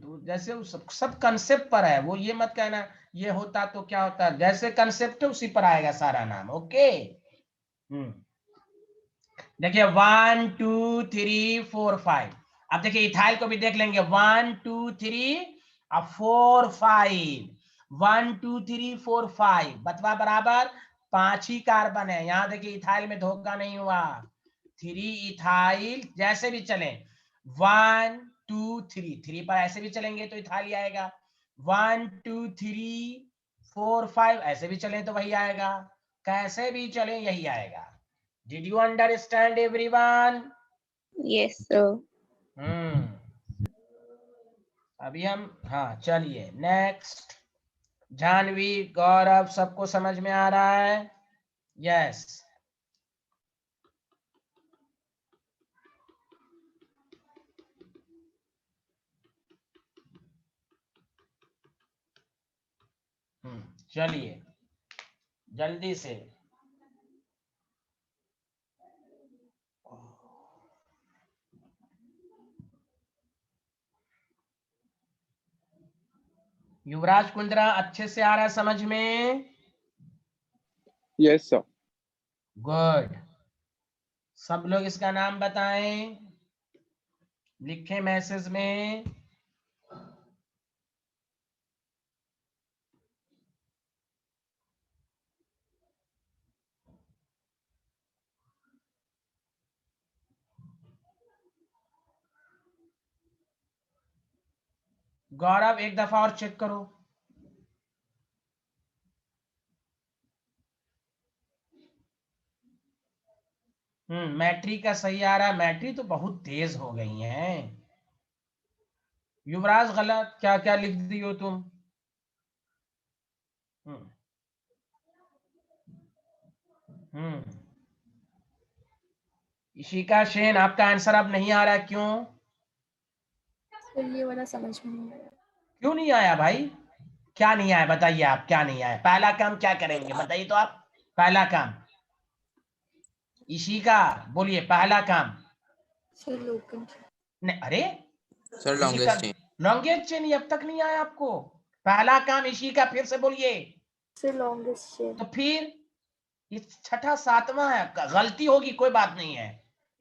तो जैसे वो सब कंसेप्ट पर है, वो ये मत कहना ये होता तो क्या होता, जैसे कंसेप्ट है उसी पर आएगा सारा नाम। ओके देखिए 1 2 3 4 5। अब देखिए इथाइल को भी देख लेंगे, 1 2 3 अब 4 5। 1 2 3 4 5 बतवा बराबर 5 ही कार्बन है। यहाँ देखिए इथाइल में धोखा नहीं हुआ, 3 इथाइल जैसे भी चले। 1 2 3, 3 पर ऐसे भी चलेंगे तो इथाली आएगा। 1 2 3 4 5 ऐसे भी चले तो वही आएगा। कैसे भी चले यही आएगा। Did you understand everyone? Yes, sir. अभी हम, हाँ चलिए नेक्स्ट। जानवी, गौरव, सबको समझ में आ रहा है? यस। चलिए जल्दी से। युवराज कुंद्रा, अच्छे से आ रहा है समझ में? Yes sir. गुड। सब लोग इसका नाम बताएं, लिखें मैसेज में। गौरव एक दफा और चेक करो। मैट्रिक का सही आ रहा है। मैट्रिक तो बहुत तेज हो गई हैं। युवराज गलत, क्या क्या लिख दी हो तुम? इशिका सेन, आपका आंसर अब नहीं आ रहा, क्यों? ये वाला समझ में नहीं आया। क्यों नहीं आया भाई? क्या नहीं आया बताइए आप, क्या नहीं आया? पहला काम क्या करेंगे बताइए तो आप। पहला काम इशिका बोलिए, पहला काम। नहीं, अरे sir longest chain. Longest chain अब तक नहीं आया आपको? पहला काम इशिका, फिर से बोलिए। Longest chain. तो फिर ये छठा सातवां है आपका, गलती होगी कोई बात नहीं है,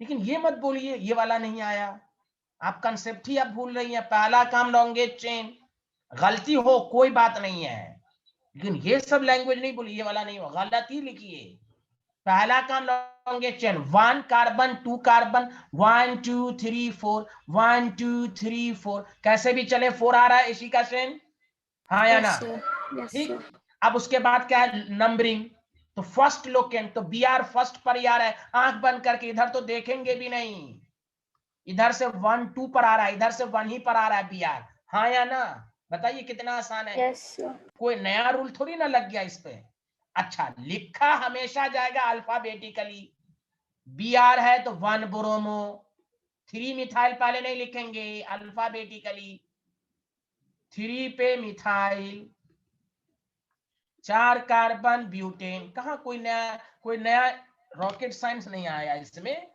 लेकिन ये मत बोलिए ये वाला नहीं आया। आप कंसेप्ट ही आप भूल रही हैं। पहला काम लॉन्गेस्ट चेन, गलती हो कोई बात नहीं है, लेकिन ये सब लैंग्वेज नहीं बोली, ये वाला नहीं हो, गलत ही लिखिए। पहला काम लॉन्गेस्ट चेन, 1 कार्बन 2 कार्बन, 1 2 3 4, 1 2 3 4, कैसे भी चले 4 आ रहा है इसी का चेन, हाँ या ना? ठीक। अब उसके बाद क्या है? नंबरिंग। तो फर्स्ट लोकेंट, तो बी आर फर्स्ट पर ही आ रहा है, आंख बंद करके, इधर तो देखेंगे भी नहीं। इधर से 1 2 पर आ रहा है, इधर से 1 ही पर आ रहा है बी आर, हाँ या ना? बताइए कितना आसान है। कोई नया रूल थोड़ी ना लग गया इस पे। अच्छा, लिखा हमेशा जाएगा अल्फाबेटिकली। बी आर है तो 1 ब्रोमो, 3 मिथाइल पहले नहीं लिखेंगे, अल्फाबेटिकली। 3 पे मिथाइल, 4 कार्बन ब्यूटेन। कहा कोई नया रॉकेट साइंस नहीं आया इसमें,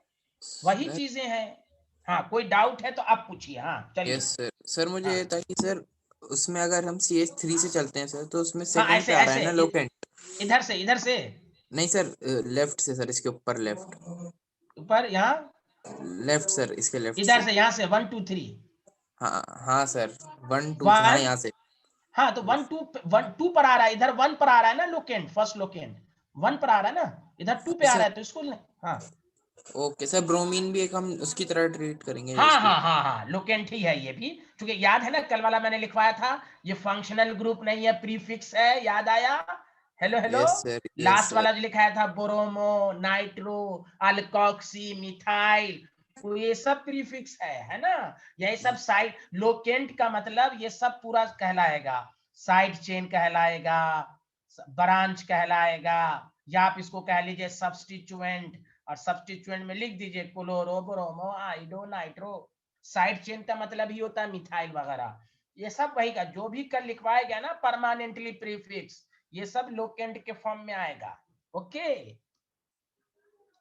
वही चीजें हैं। हाँ, कोई डाउट है तो आप पूछिए। हाँ चलिए। Yes sir. सर मुझे ये था कि सर उसमें अगर हम CH3 से चलते हैं सर, तो उसमें हाँ, सेकंड ऐसे पे आ रहा है ऐसे ना लोकेंट? इधर से नहीं सर, लेफ्ट से सर, इसके ऊपर लेफ्ट। ऊपर, यहाँ लेफ्ट सर, इसके लेफ्ट इधर से। से, यहाँ से 1 2 3। हाँ हाँ सर, 1 2 हाँ यहाँ से। हाँ तो 1 2 पर आ रहा है, इधर 1 पर आ रहा है ना लोकेंट, फर्स्ट लोकेंट 1 पर आ रहा है ना, इधर 2 पे आ रहा है तो इसको। हाँ ओके सर, ब्रोमीन भी एक हम उसकी तरह ट्रीट करेंगे हाँ इसको। हाँ हाँ हाँ, लोकेंट ही है ये भी, क्योंकि याद है ना कल वाला मैंने लिखवाया था, ये फंक्शनल ग्रुप नहीं है, प्रीफिक्स है, याद आया? Hello hello. Yes sir, yes last sir. वाला जो लिखाया था, बोरोमो, नाइट्रो, अल्कोक्सी, मिथाइल, तो ये सब प्रीफिक्स है ना? यही सब साइड लोकेंट का मतलब ये सब पूरा कहलाएगा, साइड चेन कहलाएगा, ब्रांच कहलाएगा, या आप इसको कह लीजिए सब्स्टिट्यूएंट, और सब्स्टिट्यूएंट में लिख दीजिए chloro, bromo, आइडो, nitro. Side chain का मतलब ही होता है मिथाइल वगैरह। ये सब वही का जो भी कल लिखवाया गया ना परमानेंटली प्रीफिक्स, ये सब लोकेंट के फॉर्म में आएगा। ओके,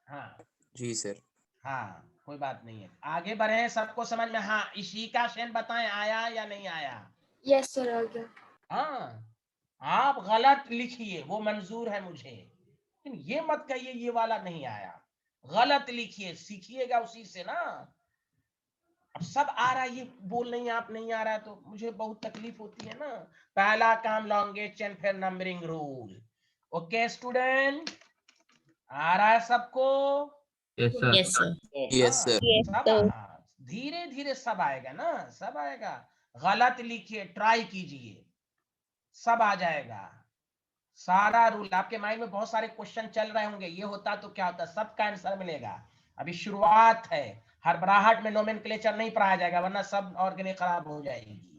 हाँ जी सर। हाँ, कोई बात नहीं है, आगे बढ़े, सबको समझ में? हाँ, इशिका सेन बताएं आया या नहीं आया? यस सर, आ गया। हाँ, आप गलत लिखिए वो मंजूर है मुझे, लेकिन ये मत कहिए ये वाला नहीं आया। गलत लिखिए, सीखिएगा उसी से ना। अब सब आ रहा है, ये बोल नहीं आप नहीं आ रहा है तो मुझे बहुत तकलीफ होती है ना। पहला काम लॉन्गेस्ट चेन, फिर नंबरिंग रूल। ओके स्टूडेंट, आ रहा है सबको? Yes sir. Yes sir. सब धीरे धीरे सब आएगा ना, सब आएगा। गलत लिखिए, ट्राई कीजिए, सब आ जाएगा। सारा रूल आपके माइंड में बहुत सारे क्वेश्चन चल रहे होंगे, ये होता तो क्या होता, सबका आंसर मिलेगा। अभी शुरुआत है, हड़बड़ाहट में नोमेनक्लेचर नहीं पढ़ाया जाएगा, वरना सब ऑर्गेनिक खराब हो जाएगी।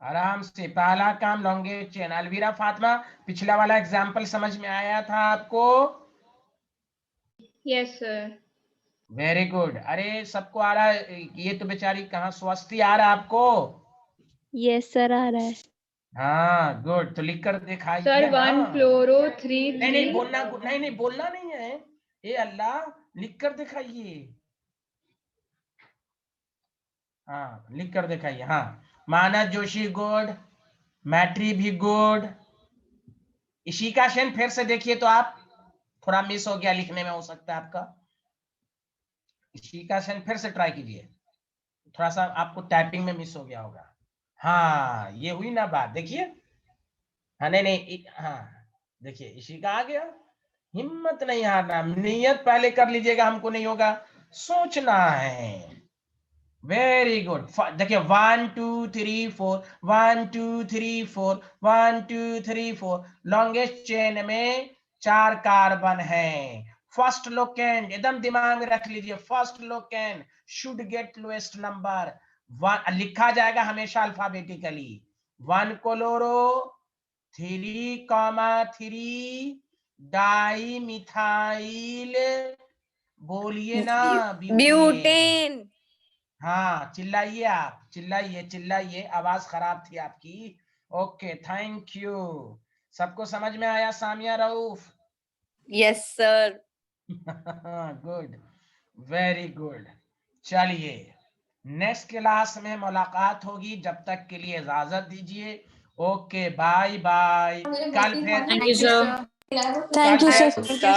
आराम से, पहला काम लॉन्गेस्ट चेन। अलवीरा फातिमा, पिछला वाला एग्जांपल समझ में आया था आपको? Yes sir. Very good. अरे सबको आ रहा है? ये तो बेचारी कहाँ, स्वस्ति आ रहा है आपको? यस सर आ रहा है। हाँ गुड, तो लिख कर दिखाइए सर ना। 1 फ्लोरो 3 नहीं नहीं 3 बोलना, नहीं बोलना नहीं है, ये अल्लाह, लिख कर दिखाइए। हाँ लिख कर दिखाइए। हाँ, मानस जोशी गुड, मैट्री भी गुड। इशिका सेन फिर से देखिए तो आप, थोड़ा मिस हो गया लिखने में, हो सकता है आपका। इशिका सेन फिर से ट्राई कीजिए, थोड़ा सा आपको टाइपिंग में मिस हो गया होगा। हाँ ये हुई ना बात, देखिए। हाँ नहीं, हाँ देखिए, इशिका आ गया। हिम्मत नहीं हारना, नियत पहले कर लीजिएगा, हमको नहीं होगा, सोचना है। Very good. देखिए 1 2 3 4, 1 2 3 4, 1 2 3 4। लॉन्गेस्ट चेन में 4 कार्बन है। फर्स्ट लोकेंड, एकदम दिमाग में रख लीजिए, first locant should get lowest number. लिखा जाएगा हमेशा अल्फाबेटिकली। 1 क्लोरो 3,3 डाई मिथाइल, बोलिए ना, ब्यूटेन। हाँ चिल्लाइए, आप चिल्लाइए, आवाज खराब थी आपकी। Okay thank you. सबको समझ में आया? Samia Rauf? Yes sir. Good, very good. चलिए नेक्स्ट क्लास में मुलाकात होगी, जब तक के लिए इजाजत दीजिए। Okay bye bye. कल फिर thank you sir. Thank you sir.